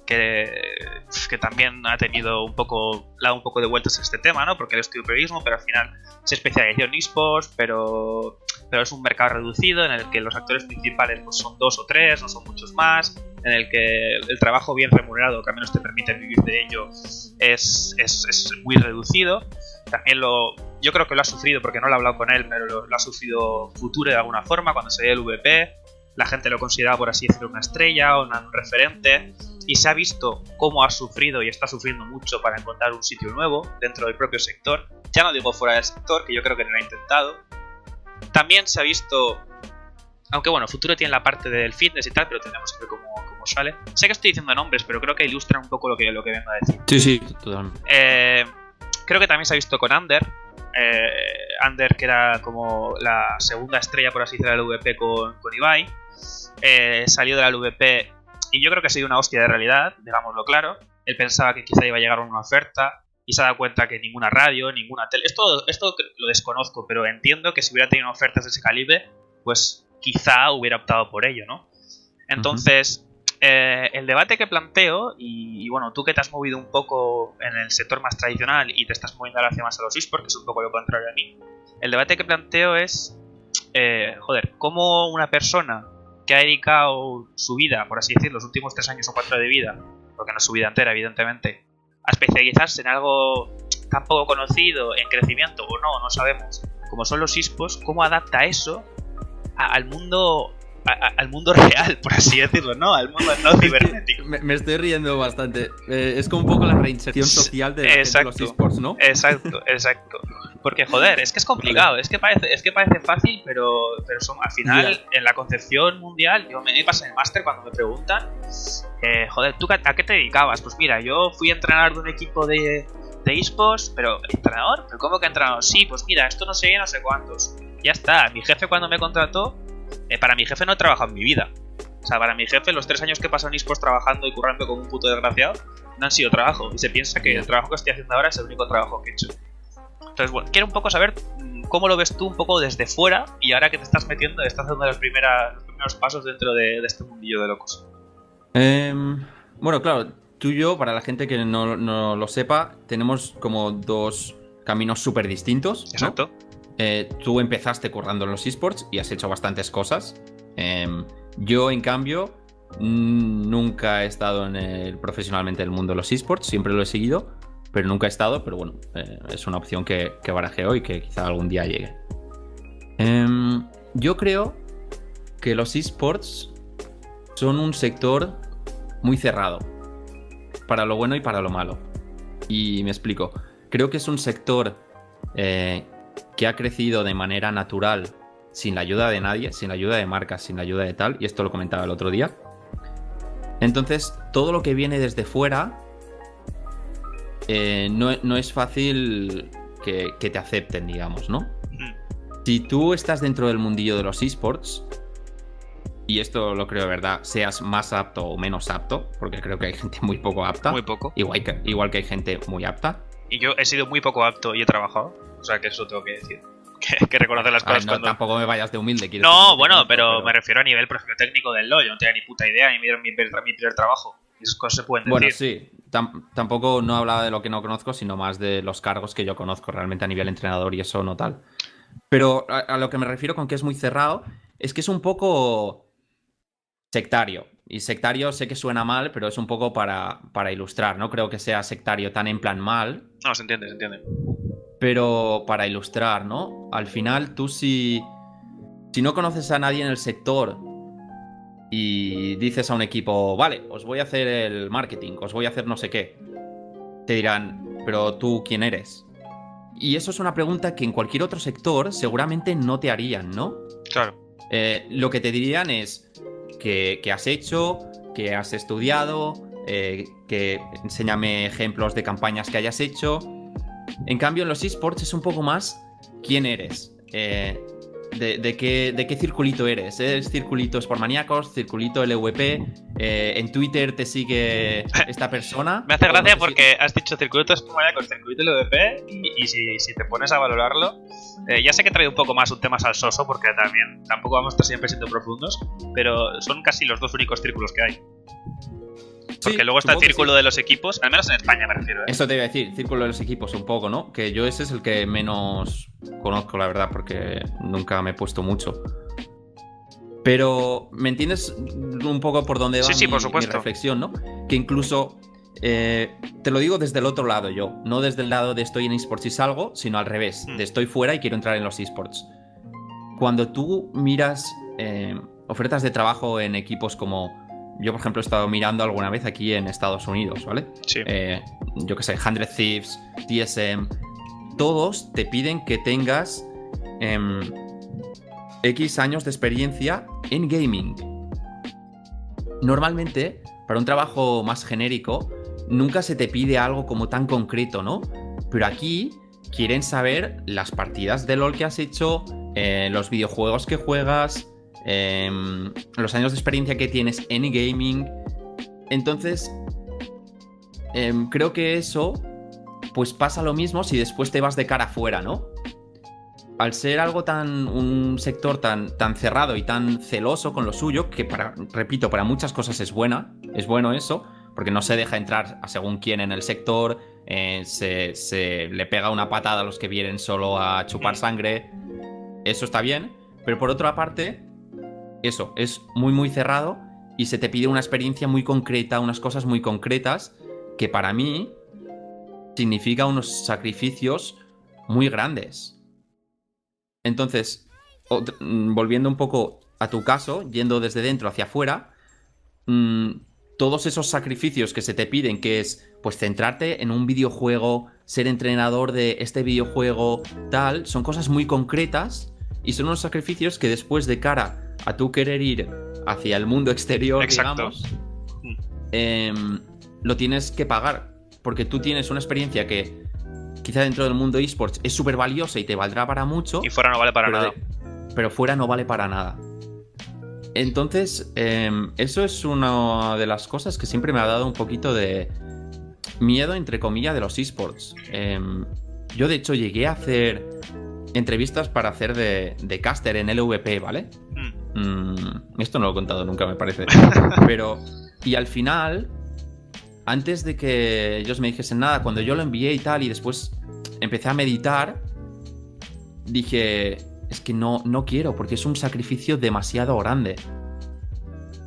que también ha tenido dado un poco de vueltas a este tema, ¿no? Porque él estudió periodismo, pero al final se especializó en eSports, pero es un mercado reducido en el que los actores principales pues, son 2 o 3, no son muchos más, en el que el trabajo bien remunerado, que al menos te permite vivir de ello, es muy reducido. También yo creo que lo ha sufrido, porque no lo he hablado con él, pero lo ha sufrido Future de alguna forma, cuando se dio el VP. La gente lo consideraba, por así decirlo, una estrella o un referente, y se ha visto cómo ha sufrido y está sufriendo mucho para encontrar un sitio nuevo dentro del propio sector. Ya no digo fuera del sector, que yo creo que no lo ha intentado. También se ha visto, aunque bueno, Futuro tiene la parte del fitness y tal, pero tenemos que ver cómo sale. Sé que estoy diciendo nombres, pero creo que ilustran un poco lo que vengo a decir. Sí, totalmente. Creo que también se ha visto con Ander. Ander, que era como la segunda estrella, por así decirlo, del VP con Ibai. Salió de la LVP y yo creo que ha sido una hostia de realidad, digámoslo claro. Él pensaba que quizá iba a llegar una oferta y se ha dado cuenta que ninguna radio, ninguna tele... Esto lo desconozco, pero entiendo que si hubiera tenido ofertas de ese calibre, pues quizá hubiera optado por ello, ¿no? Entonces, el debate que planteo, y bueno, tú que te has movido un poco en el sector más tradicional y te estás moviendo hacia más a los eSports, que es un poco lo contrario a mí, el debate que planteo es, cómo una persona que ha dedicado su vida, por así decirlo, los últimos 3 años o 4 de vida, porque no es su vida entera, evidentemente, a especializarse en algo tan poco conocido, en crecimiento o no sabemos, como son los eSports, cómo adapta eso al mundo real, por así decirlo, ¿no? Al mundo no cibernético. Me estoy riendo bastante. Es como un poco la reinserción social de los eSports, ¿no? Exacto. Porque, joder, es que es complicado. Es que parece fácil, pero al final, en la concepción mundial, yo me pasa en el máster cuando me preguntan, joder, ¿tú a qué te dedicabas? Pues mira, yo fui a entrenar de un equipo de eSports, pero ¿entrenador? ¿Pero cómo que entrenador? Sí, pues mira, esto no sé qué, no sé cuántos. Ya está. Mi jefe cuando me contrató, para mi jefe no he trabajado en mi vida. O sea, para mi jefe los 3 años que he pasado en eSports trabajando y currando como un puto desgraciado no han sido trabajo. Y se piensa que el trabajo que estoy haciendo ahora es el único trabajo que he hecho. Entonces, bueno, quiero un poco saber cómo lo ves tú un poco desde fuera y ahora que te estás metiendo, estás haciendo los primeros pasos dentro de este mundillo de locos. Bueno, claro, tú y yo, para la gente que no lo sepa, tenemos como 2 caminos súper distintos, ¿no? Exacto. Tú empezaste currando en los eSports y has hecho bastantes cosas. Yo, en cambio, nunca he estado profesionalmente en el mundo de los eSports, siempre lo he seguido, pero nunca he estado, pero bueno, es una opción que barajeo y que quizá algún día llegue. Yo creo que los eSports son un sector muy cerrado, para lo bueno y para lo malo. Y me explico. Creo que es un sector que ha crecido de manera natural, sin la ayuda de nadie, sin la ayuda de marcas, sin la ayuda de tal, y esto lo comentaba el otro día. Entonces, todo lo que viene desde fuera no es fácil que te acepten, digamos, ¿no? Si tú estás dentro del mundillo de los eSports, y esto lo creo de verdad, seas más apto o menos apto, porque creo que hay gente muy poco apta. Muy poco. Igual que hay gente muy apta. Y yo he sido muy poco apto y he trabajado. O sea que eso tengo que decir. Que reconocer las cosas cuando... Tampoco me vayas de humilde. No, bueno, pero me refiero a nivel profesor técnico del LoL. Yo no tenía ni puta idea, ni mi primer trabajo. Y esas cosas se pueden decir. Bueno, sí. Tampoco no hablaba de lo que no conozco, sino más de los cargos que yo conozco realmente a nivel entrenador y eso no tal. Pero a lo que me refiero con que es muy cerrado, es que es un poco sectario. Y sectario sé que suena mal, pero es un poco para ilustrar. No creo que sea sectario tan en plan mal. No, se entiende, se entiende. Pero para ilustrar, ¿no? Al final, tú si no conoces a nadie en el sector y dices a un equipo, vale, os voy a hacer el marketing, os voy a hacer no sé qué, te dirán, pero tú, ¿quién eres? Y eso es una pregunta que en cualquier otro sector seguramente no te harían, ¿no? Claro. Lo que te dirían es que has hecho, que has estudiado, que enséñame ejemplos de campañas que hayas hecho. En cambio, en los eSports es un poco más quién eres, de qué circulito eres. ¿Eres circulito Sportmaníacos, circulito LVP? ¿En Twitter te sigue esta persona? Me hace gracia porque has dicho circulito Sportmaníacos, circulito LVP y si te pones a valorarlo, ya sé que he traído un poco más un tema salsoso porque tampoco vamos a estar siempre siendo profundos, pero son casi los 2 únicos círculos que hay. Porque sí, luego está el círculo de los equipos, al menos en España me refiero. Eso te iba a decir, círculo de los equipos un poco, ¿no? Que yo ese es el que menos conozco, la verdad, porque nunca me he puesto mucho. Pero, ¿me entiendes un poco por dónde va mi reflexión, ¿no? Que incluso, te lo digo desde el otro lado yo, no desde el lado de estoy en eSports y salgo, sino al revés, de estoy fuera y quiero entrar en los eSports. Cuando tú miras ofertas de trabajo en equipos como... Yo, por ejemplo, he estado mirando alguna vez aquí en Estados Unidos, ¿vale? Sí. Yo qué sé, 100 Thieves, TSM. Todos te piden que tengas X años de experiencia en gaming. Normalmente, para un trabajo más genérico, nunca se te pide algo como tan concreto, ¿no? Pero aquí quieren saber las partidas de LoL que has hecho, los videojuegos que juegas... los años de experiencia que tienes en gaming. Entonces creo que eso pues pasa lo mismo si después te vas de cara afuera, ¿no? Al ser un sector tan cerrado y tan celoso con lo suyo, que repito, para muchas cosas es bueno eso, porque no se deja entrar a según quién en el sector, se le pega una patada a los que vienen solo a chupar sangre, eso está bien, pero por otra parte eso, es muy muy cerrado y se te pide una experiencia muy concreta, unas cosas muy concretas que para mí significa unos sacrificios muy grandes. Entonces, volviendo un poco a tu caso, yendo desde dentro hacia afuera, todos esos sacrificios que se te piden, que es pues centrarte en un videojuego, ser entrenador de este videojuego, tal, son cosas muy concretas y son unos sacrificios que después de cara a tú querer ir hacia el mundo exterior, exacto, digamos, lo tienes que pagar, porque tú tienes una experiencia que quizá dentro del mundo eSports es súper valiosa y te valdrá para mucho. Y fuera no vale para nada. Pero fuera no vale para nada. Entonces, eso es una de las cosas que siempre me ha dado un poquito de miedo, entre comillas, de los eSports. Yo, de hecho, llegué a hacer entrevistas para hacer de caster en LVP, ¿vale? Esto no lo he contado nunca, me parece. Pero, y al final, antes de que ellos me dijesen nada, cuando yo lo envié y tal, y después empecé a meditar, dije, es que no quiero, porque es un sacrificio demasiado grande.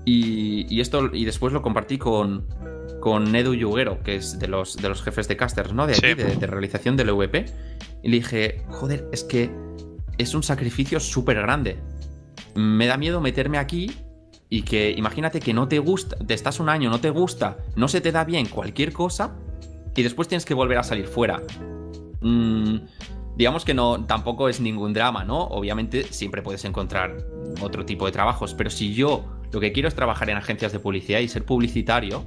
Y después lo compartí con Edu Yuguero, que es de los jefes de casters, ¿no? De aquí, sí. de realización del LVP. Y le dije, joder, es que es un sacrificio súper grande. Me da miedo meterme aquí y que, imagínate que no te gusta, te estás un año, no te gusta, no se te da bien cualquier cosa y después tienes que volver a salir fuera. Digamos que no, tampoco es ningún drama, ¿no? Obviamente siempre puedes encontrar otro tipo de trabajos, pero si yo lo que quiero es trabajar en agencias de publicidad y ser publicitario,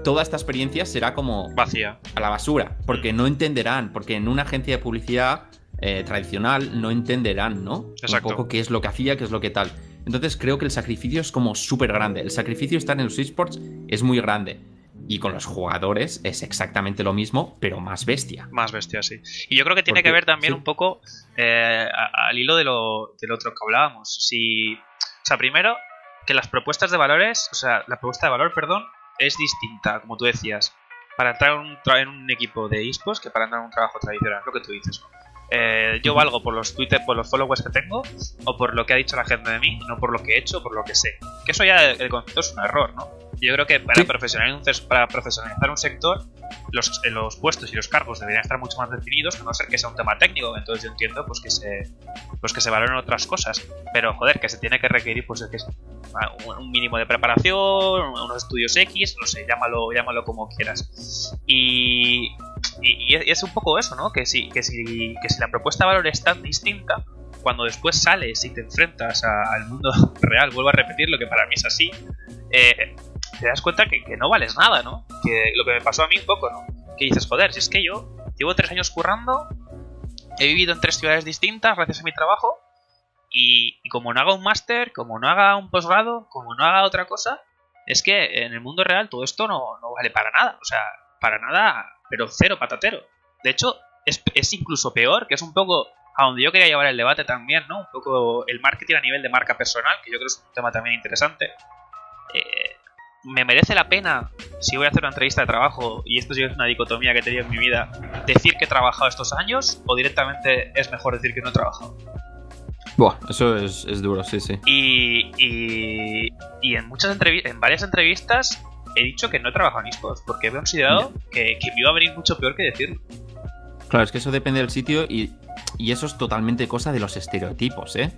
toda esta experiencia será como vacía, a la basura, porque no entenderán, porque en una agencia de publicidad tradicional no entenderán, ¿no? Exacto. Un poco qué es lo que hacía, qué es lo que tal. Entonces creo que el sacrificio es como súper grande. El sacrificio de estar en los eSports es muy grande. Y con los jugadores es exactamente lo mismo, pero más bestia. Más bestia, sí. Y yo creo que tiene que ver también un poco al hilo del otro que hablábamos. O sea, primero, que las propuestas de valores, o sea, la propuesta de valor, perdón, es distinta, como tú decías, para entrar en un equipo de eSports que para entrar en un trabajo tradicional, lo que tú dices, ¿no? Yo valgo por los Twitter, por los followers que tengo o por lo que ha dicho la gente de mí, no por lo que he hecho o por lo que sé. Que eso ya el concepto es un error, ¿no? Yo creo que para profesionalizar un sector, los puestos y los cargos deberían estar mucho más definidos, a no ser que sea un tema técnico. Entonces yo entiendo pues que se valoren otras cosas, pero joder, que se tiene que requerir pues que es un mínimo de preparación, unos estudios X, no sé, llámalo como quieras. Y es un poco eso, ¿no? Que si la propuesta de valor es tan distinta, cuando después sales y te enfrentas al mundo real, vuelvo a repetir lo que para mí es así, te das cuenta que no vales nada, ¿no? Que lo que me pasó a mí un poco, ¿no? Que dices, joder, si es que yo llevo 3 años currando, he vivido en 3 ciudades distintas gracias a mi trabajo, y como no haga un máster, como no haga un posgrado, como no haga otra cosa, es que en el mundo real todo esto no vale para nada, o sea, para nada, pero cero patatero. De hecho, es incluso peor, que es un poco a donde yo quería llevar el debate también, ¿no? Un poco el marketing a nivel de marca personal, que yo creo que es un tema también interesante. Me merece la pena, si voy a hacer una entrevista de trabajo, y esto sí es una dicotomía que he tenido en mi vida, decir que he trabajado estos años, o directamente es mejor decir que no he trabajado. Buah, eso es duro, sí. Y en varias entrevistas he dicho que no he trabajado en eSports, porque he considerado que me iba a venir mucho peor que decirlo. Claro, es que eso depende del sitio y eso es totalmente cosa de los estereotipos, ¿eh?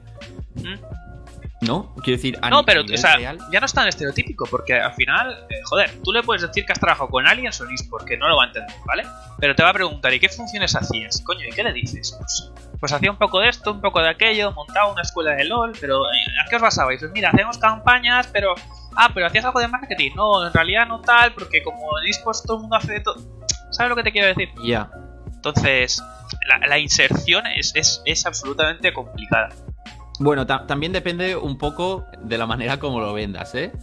¿No? Quiero decir, pero o sea, real, ya no es tan estereotípico, porque al final, joder, tú le puedes decir que has trabajado con aliens o eSports, que no lo va a entender, ¿vale? Pero te va a preguntar, ¿y qué funciones hacías? Coño, ¿y qué le dices? Pues hacía un poco de esto, un poco de aquello, montaba una escuela de LOL, pero ¿a qué os basabais? Pues mira, hacemos campañas, pero hacías algo de marketing. No, en realidad no tal, porque como en eSports todo el mundo hace de todo. ¿Sabes lo que te quiero decir? Ya. Entonces, la inserción es absolutamente complicada. Bueno, también depende un poco de la manera como lo vendas, ¿eh?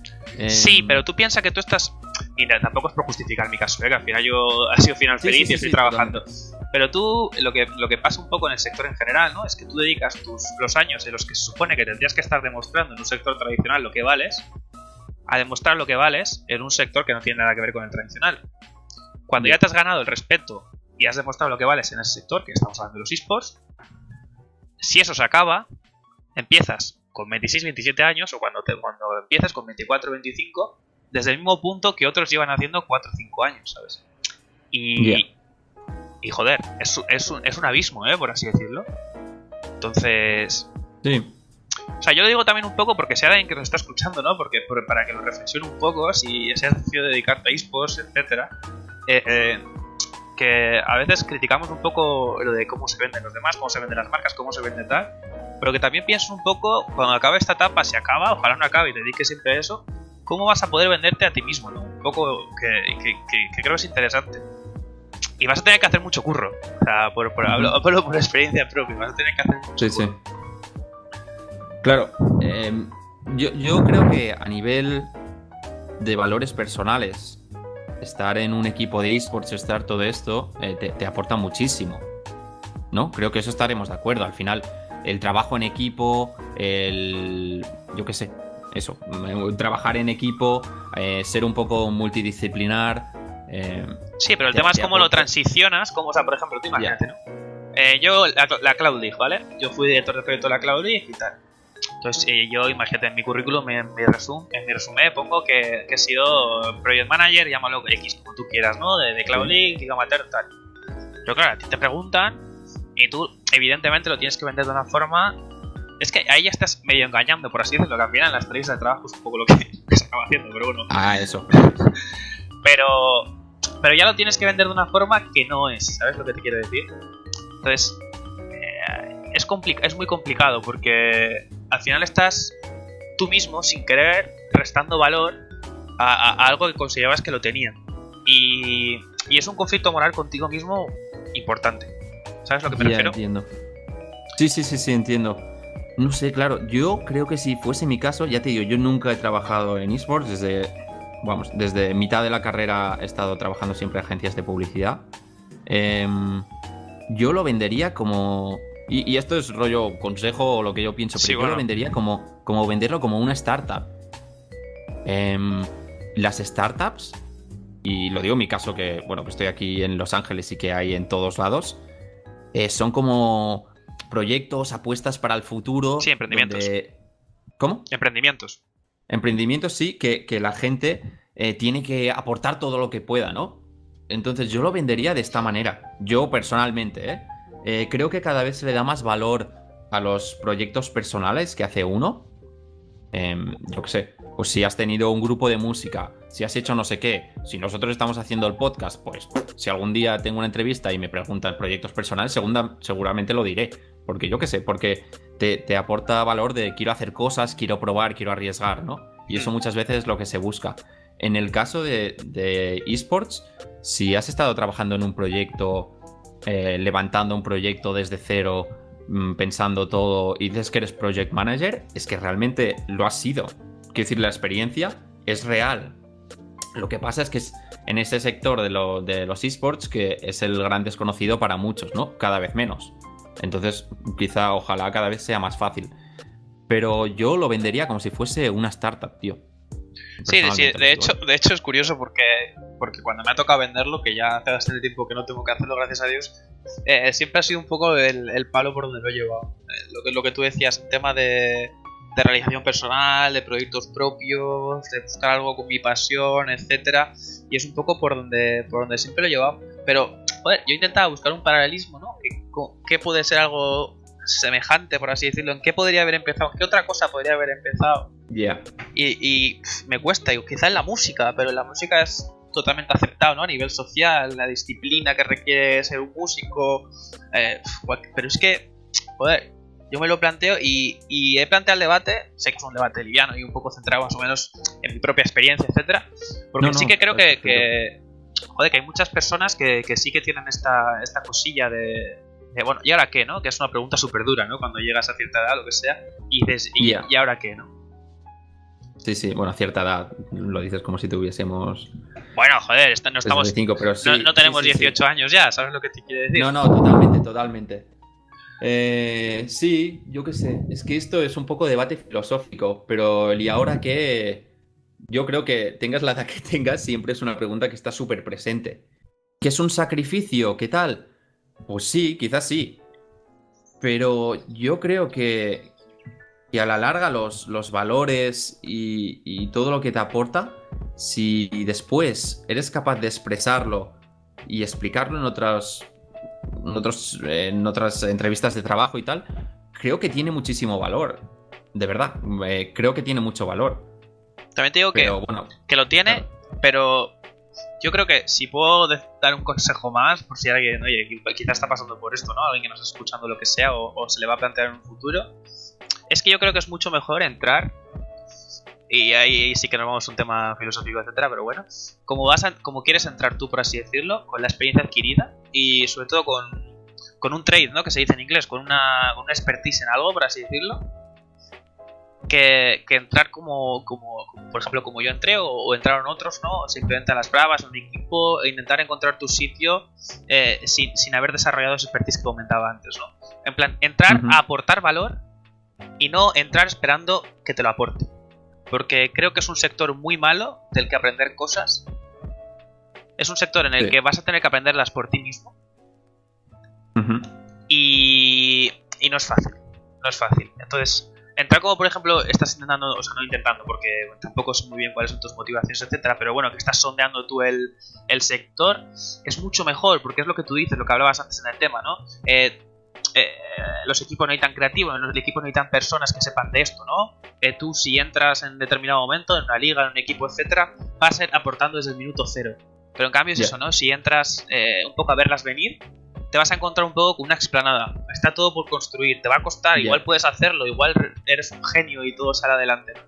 Sí, pero tú piensas que tú estás... Mira, tampoco es por justificar mi caso, ¿eh? Que al final yo ha sido final feliz y estoy trabajando. Totalmente. Pero tú, lo que pasa un poco en el sector en general, ¿no? Es que tú dedicas los años en los que se supone que tendrías que estar demostrando en un sector tradicional lo que vales, a demostrar lo que vales en un sector que no tiene nada que ver con el tradicional. Cuando ya te has ganado el respeto y has demostrado lo que vales en ese sector, que estamos hablando de los eSports, si eso se acaba, empiezas con 26, 27 años, o cuando empiezas con 24, 25, desde el mismo punto que otros llevan haciendo 4 o 5 años, ¿sabes? Y joder, es un abismo, por así decirlo. Entonces... Sí. O sea, yo lo digo también un poco porque sea alguien que nos está escuchando, ¿no? Porque para que lo reflexione un poco, si se ha decidido dedicarte a eSports, etcétera, que a veces criticamos un poco lo de cómo se venden los demás, cómo se venden las marcas, cómo se vende tal, pero que también piensas un poco, cuando acabe esta etapa, si acaba, ojalá no acabe y te dediques siempre a eso, cómo vas a poder venderte a ti mismo, ¿no? Un poco que creo que es interesante. y vas a tener que hacer mucho curro. O sea, hablo por experiencia propia, vas a tener que hacer mucho curro. Sí. Claro, yo creo que a nivel de valores personales, estar en un equipo de esports, estar todo esto, te aporta muchísimo, ¿no? Creo que eso estaremos de acuerdo. Al final, el trabajo en equipo, yo qué sé, eso, trabajar en equipo, ser un poco multidisciplinar. Sí, pero el tema es cómo lo transicionas, como, o sea, por ejemplo, tú imagínate, ¿no? Yo, la Cloud League, ¿vale? Yo fui director de proyecto de la Cloud League y tal. Entonces, yo, imagínate, en mi currículum, en mi resumen, pongo que he sido Project Manager, llámalo X, como tú quieras, ¿no? De Cloud League, Giga Amateur, tal. Pero claro, a ti te preguntan y tú, evidentemente, lo tienes que vender de una forma... Es que ahí ya estás medio engañando, por así decirlo, que al final en las entrevistas de trabajo es un poco lo que se acaba haciendo, pero bueno. Eso. Pero ya lo tienes que vender de una forma que no es, ¿sabes lo que te quiero decir? Entonces, es muy complicado porque al final estás tú mismo, sin querer, restando valor a algo que considerabas que lo tenía. Y es un conflicto moral contigo mismo importante. ¿Sabes lo que me refiero? Entiendo. Sí, entiendo. No sé, claro, yo creo que si fuese mi caso, ya te digo, yo nunca he trabajado en esports desde mitad de la carrera he estado trabajando siempre en agencias de publicidad. Yo lo vendería como... Y esto es rollo consejo o lo que yo pienso, pero yo lo vendería como venderlo como una startup. Las startups, y lo digo en mi caso que estoy aquí en Los Ángeles y que hay en todos lados, son como proyectos, apuestas para el futuro. Sí, emprendimientos. ¿Cómo? Emprendimientos, sí, que la gente tiene que aportar todo lo que pueda, ¿no? Entonces yo lo vendería de esta manera. Yo personalmente, creo que cada vez se le da más valor a los proyectos personales que hace uno. Yo qué sé, pues si has tenido un grupo de música, si has hecho no sé qué, si nosotros estamos haciendo el podcast, pues si algún día tengo una entrevista y me preguntan proyectos personales, seguramente lo diré. Porque yo qué sé, porque te aporta valor de quiero hacer cosas, quiero probar, quiero arriesgar, ¿no? Y eso muchas veces es lo que se busca. En el caso de esports, si has estado trabajando en un proyecto, levantando un proyecto desde cero, pensando todo y dices que eres project manager, es que realmente lo has sido. Quiero decir, la experiencia es real. Lo que pasa es que es en ese sector de los esports que es el gran desconocido para muchos, ¿no? Cada vez menos. Entonces, ojalá cada vez sea más fácil. Pero yo lo vendería como si fuese una startup, tío. Sí, de hecho es curioso porque cuando me ha tocado venderlo, que ya hace bastante tiempo que no tengo que hacerlo, gracias a Dios, siempre ha sido un poco el palo por donde lo he llevado. Lo que tú decías, el tema de realización personal, de proyectos propios, de buscar algo con mi pasión, etcétera. Y es un poco por donde siempre lo he llevado. Pero, joder, yo intentaba buscar un paralelismo, ¿no? ¿Qué puede ser algo semejante, por así decirlo? ¿En qué podría haber empezado? ¿En qué otra cosa podría haber empezado? Yeah. Y me cuesta, y quizá en la música, pero en la música es totalmente aceptado, ¿no? A nivel social, la disciplina que requiere ser un músico. Pero es que, joder, yo me lo planteo y he planteado el debate. Sé que es un debate liviano y un poco centrado más o menos en mi propia experiencia, etcétera. Porque sí que creo que hay muchas personas que sí que tienen esta cosilla de bueno, ¿y ahora qué, no? Que es una pregunta súper dura, ¿no? Cuando llegas a cierta edad, lo que sea, y dices, ¿y ahora qué, no? Sí, bueno, a cierta edad lo dices como si tuviésemos... Bueno, joder, no estamos... 25, pero sí, no tenemos 18 años ya, ¿sabes lo que te quiere decir? No, totalmente. Sí, yo qué sé, es que esto es un poco debate filosófico, pero ¿y ahora qué? Yo creo que tengas la edad que tengas, siempre es una pregunta que está súper presente. ¿Qué es un sacrificio? ¿Qué tal? Pues sí, quizás sí. Pero yo creo que a la larga los valores y todo lo que te aporta, si después eres capaz de expresarlo y explicarlo en otras entrevistas de trabajo y tal, creo que tiene muchísimo valor. De verdad, creo que tiene mucho valor. También te digo que lo tiene, claro. Pero yo creo que si puedo dar un consejo más, por si alguien, oye, quizás está pasando por esto, ¿no? Alguien que nos está escuchando, lo que sea, o se le va a plantear en un futuro, es que yo creo que es mucho mejor entrar y ahí sí que nos vamos a un tema filosófico, etcétera, pero bueno, como quieres entrar tú, por así decirlo, con la experiencia adquirida y sobre todo con un trade, ¿no? Que se dice en inglés, con una expertise en algo, por así decirlo, que entrar como por ejemplo, como yo entré o entraron otros, ¿no? Simplemente a las bravas, un equipo, e intentar encontrar tu sitio sin haber desarrollado esa expertise que comentaba antes, ¿no? En plan, entrar a aportar valor y no entrar esperando que te lo aporte. Porque creo que es un sector muy malo del que aprender cosas. Es un sector en el que vas a tener que aprenderlas por ti mismo. Y no es fácil. No es fácil. Entonces, entrar como por ejemplo estás intentando, o sea, no intentando, porque tampoco sé muy bien cuáles son tus motivaciones, etcétera, pero bueno, que estás sondeando tú el sector, es mucho mejor, porque es lo que tú dices, lo que hablabas antes en el tema, ¿no? Los equipos no necesitan creativos, los equipos no necesitan personas que sepan de esto, ¿no? Tú si entras en determinado momento, en una liga, en un equipo, etcétera, vas a ir aportando desde el minuto cero. Pero en cambio es eso, ¿no? Si entras un poco a verlas venir, te vas a encontrar un poco con una explanada. Está todo por construir, te va a costar, igual puedes hacerlo, igual eres un genio y todo sale adelante, ¿no?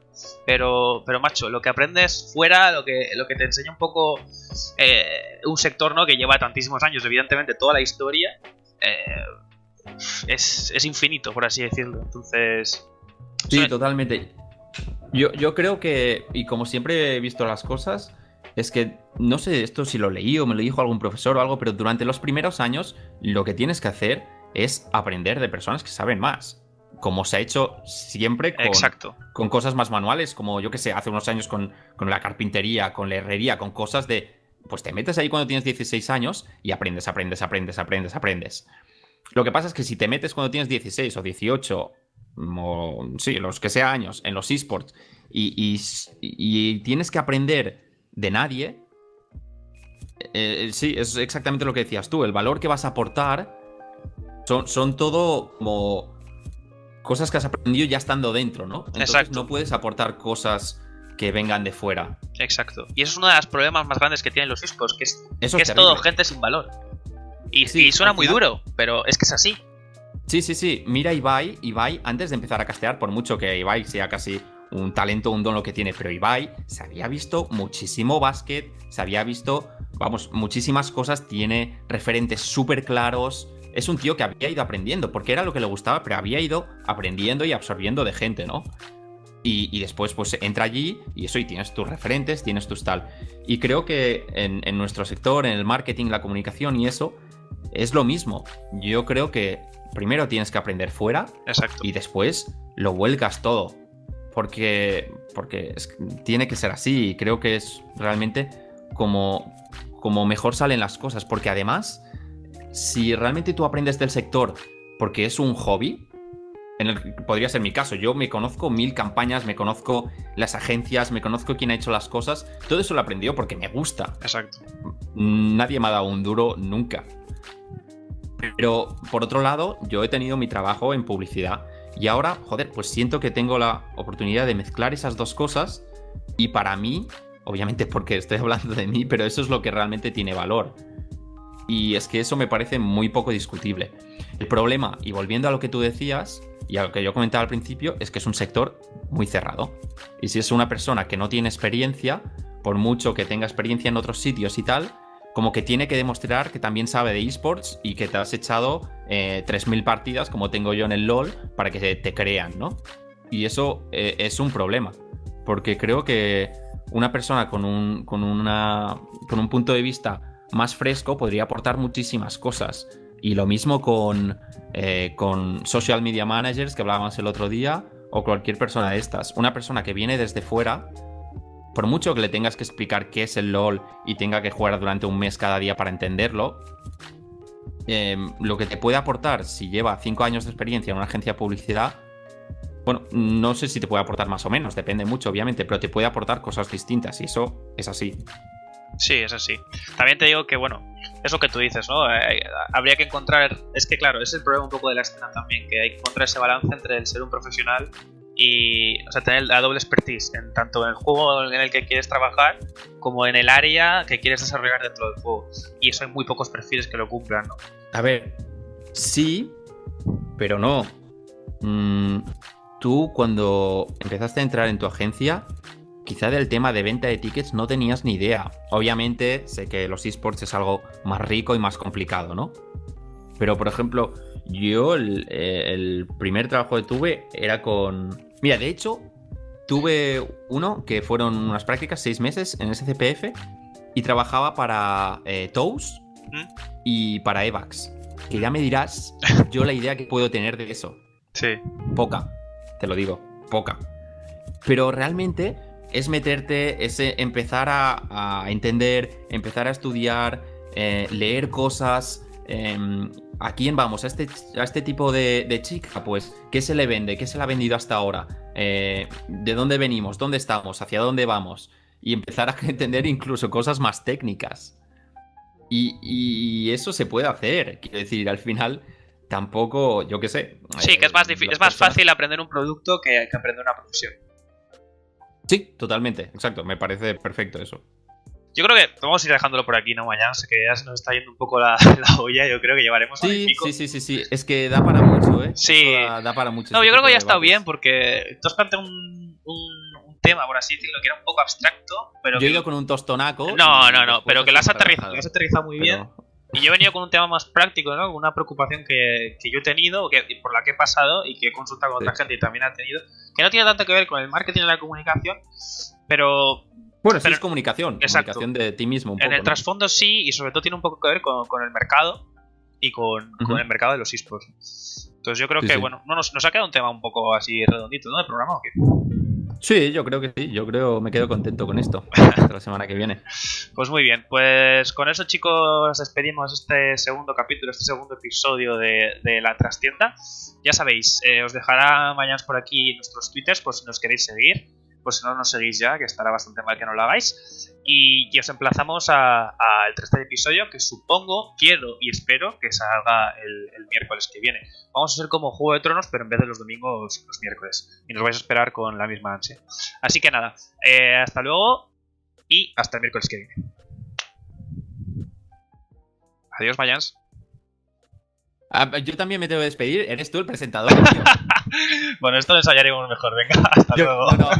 Pero macho, lo que aprendes fuera, lo que te enseña un poco un sector, ¿no? Que lleva tantísimos años, evidentemente, toda la historia, es infinito, por así decirlo. Entonces... Sí, totalmente. Yo creo que, y como siempre he visto las cosas, es que, no sé esto si lo leí o me lo dijo algún profesor o algo, pero durante los primeros años lo que tienes que hacer es aprender de personas que saben más. Como se ha hecho siempre con cosas más manuales, como yo que sé, hace unos años con la carpintería, con la herrería, con cosas de... Pues te metes ahí cuando tienes 16 años y aprendes. Lo que pasa es que si te metes cuando tienes 16 o 18, o sí, los que sea años, en los esports, y tienes que aprender de nadie, sí, es exactamente lo que decías tú. El valor que vas a aportar son todo como cosas que has aprendido ya estando dentro, ¿no? Entonces no puedes aportar cosas que vengan de fuera. Exacto. Y eso es uno de los problemas más grandes que tienen los esports, que es todo gente sin valor. Y suena muy duro, pero es que es así. Sí. Mira Ibai, antes de empezar a castear, por mucho que Ibai sea casi un talento, un don lo que tiene, pero Ibai se había visto muchísimo básquet, se había visto, vamos, muchísimas cosas, tiene referentes súper claros. Es un tío que había ido aprendiendo, porque era lo que le gustaba, pero había ido aprendiendo y absorbiendo de gente, ¿no? Y después pues entra allí y eso, y tienes tus referentes, tienes tus tal. Y creo que en nuestro sector, en el marketing, la comunicación y eso, es lo mismo. Yo creo que primero tienes que aprender fuera. Exacto. Y después lo vuelcas todo. Porque tiene que ser así, y creo que es realmente como mejor salen las cosas. Porque además, si realmente tú aprendes del sector porque es un hobby, podría ser mi caso, yo me conozco 1000 campañas, me conozco las agencias, me conozco quién ha hecho las cosas, todo eso lo he aprendido porque me gusta. Exacto. Nadie me ha dado un duro nunca. Pero por otro lado, yo he tenido mi trabajo en publicidad y ahora, joder, pues siento que tengo la oportunidad de mezclar esas dos cosas, y para mí, obviamente porque estoy hablando de mí, pero eso es lo que realmente tiene valor. Y es que eso me parece muy poco discutible. El problema, y volviendo a lo que tú decías y a lo que yo comentaba al principio, es que es un sector muy cerrado. Y si es una persona que no tiene experiencia, por mucho que tenga experiencia en otros sitios y tal, como que tiene que demostrar que también sabe de esports y que te has echado 3000 partidas, como tengo yo en el LoL, para que te crean, ¿no? Y eso es un problema, porque creo que una persona con un punto de vista más fresco podría aportar muchísimas cosas. Y lo mismo con social media managers, que hablábamos el otro día, o cualquier persona de estas. Una persona que viene desde fuera, por mucho que le tengas que explicar qué es el LoL y tenga que jugar durante un mes cada día para entenderlo, lo que te puede aportar si lleva 5 años de experiencia en una agencia de publicidad, bueno, no sé si te puede aportar más o menos, depende mucho obviamente, pero te puede aportar cosas distintas, y eso es así. Sí, es así. También te digo que, bueno, es lo que tú dices, ¿no? Habría que encontrar... Es que, claro, es el problema un poco de la escena también, que hay que encontrar ese balance entre el ser un profesional y, o sea, tener la doble expertise, tanto en el juego en el que quieres trabajar como en el área que quieres desarrollar dentro del juego. Y eso hay muy pocos perfiles que lo cumplan, ¿no? tú cuando empezaste a entrar en tu agencia, quizá del tema de venta de tickets no tenías ni idea. Obviamente sé que los esports es algo más rico y más complicado, ¿no? Pero, por ejemplo, yo el primer trabajo que tuve era con... Mira, de hecho, tuve uno que fueron unas prácticas, 6 meses en SCPF, y trabajaba para Toast y para Evax. Que ya me dirás yo la idea que puedo tener de eso. Sí. Poca, te lo digo, poca. Pero realmente es meterte, es empezar a entender, empezar a estudiar, leer cosas. ¿A quién vamos? A este tipo de chica, pues, ¿qué se le vende? ¿Qué se le ha vendido hasta ahora? ¿De dónde venimos? ¿Dónde estamos? ¿Hacia dónde vamos? Y empezar a entender incluso cosas más técnicas. Y eso se puede hacer. Quiero decir, al final, tampoco, yo qué sé. Sí, que es más fácil aprender un producto que aprender una profesión. Sí, totalmente, exacto. Me parece perfecto eso. Yo creo que vamos a ir dejándolo por aquí, ¿no, mañana? Sé que ya se nos está yendo un poco la olla. Yo creo que llevaremos a pico. Sí. Es que da para mucho, ¿eh? Sí. Da para mucho. No, yo creo que ya ha estado bien porque tú has planteado un tema, por así decirlo, que era un poco abstracto. Pero yo he ido con un tostonaco. No, pero que lo has aterrizado muy bien. Y yo he venido con un tema más práctico, ¿no? Una preocupación que yo he tenido, por la que he pasado y que he consultado con otra gente y también ha tenido, que no tiene tanto que ver con el marketing y la comunicación, pero... Bueno, sí es comunicación. Exacto. Comunicación de ti mismo un poco. En el trasfondo sí, y sobre todo tiene un poco que ver con el mercado y con el mercado de los esports. Entonces yo creo que, bueno, nos ha quedado un tema un poco así redondito, ¿no? De programa, ¿o qué? Sí, yo creo que sí. Yo creo me quedo contento con esto hasta la semana que viene. Pues muy bien. Pues con eso, chicos, despedimos este segundo capítulo, este segundo episodio de La Trastienda. Ya sabéis, os dejará mañana por aquí nuestros twitters por si nos queréis seguir. Pues si no nos seguís ya, que estará bastante mal que no lo hagáis. Y os emplazamos al tercer episodio, que supongo, quiero y espero que salga el miércoles que viene. Vamos a hacer como Juego de Tronos, pero en vez de los domingos, los miércoles. Y nos vais a esperar con la misma ansia. Así que nada, hasta luego y hasta el miércoles que viene. Adiós, Mayans. Yo también me tengo que despedir. Eres tú el presentador, tío. Bueno, esto lo ensayaremos mejor. Venga, hasta luego. No,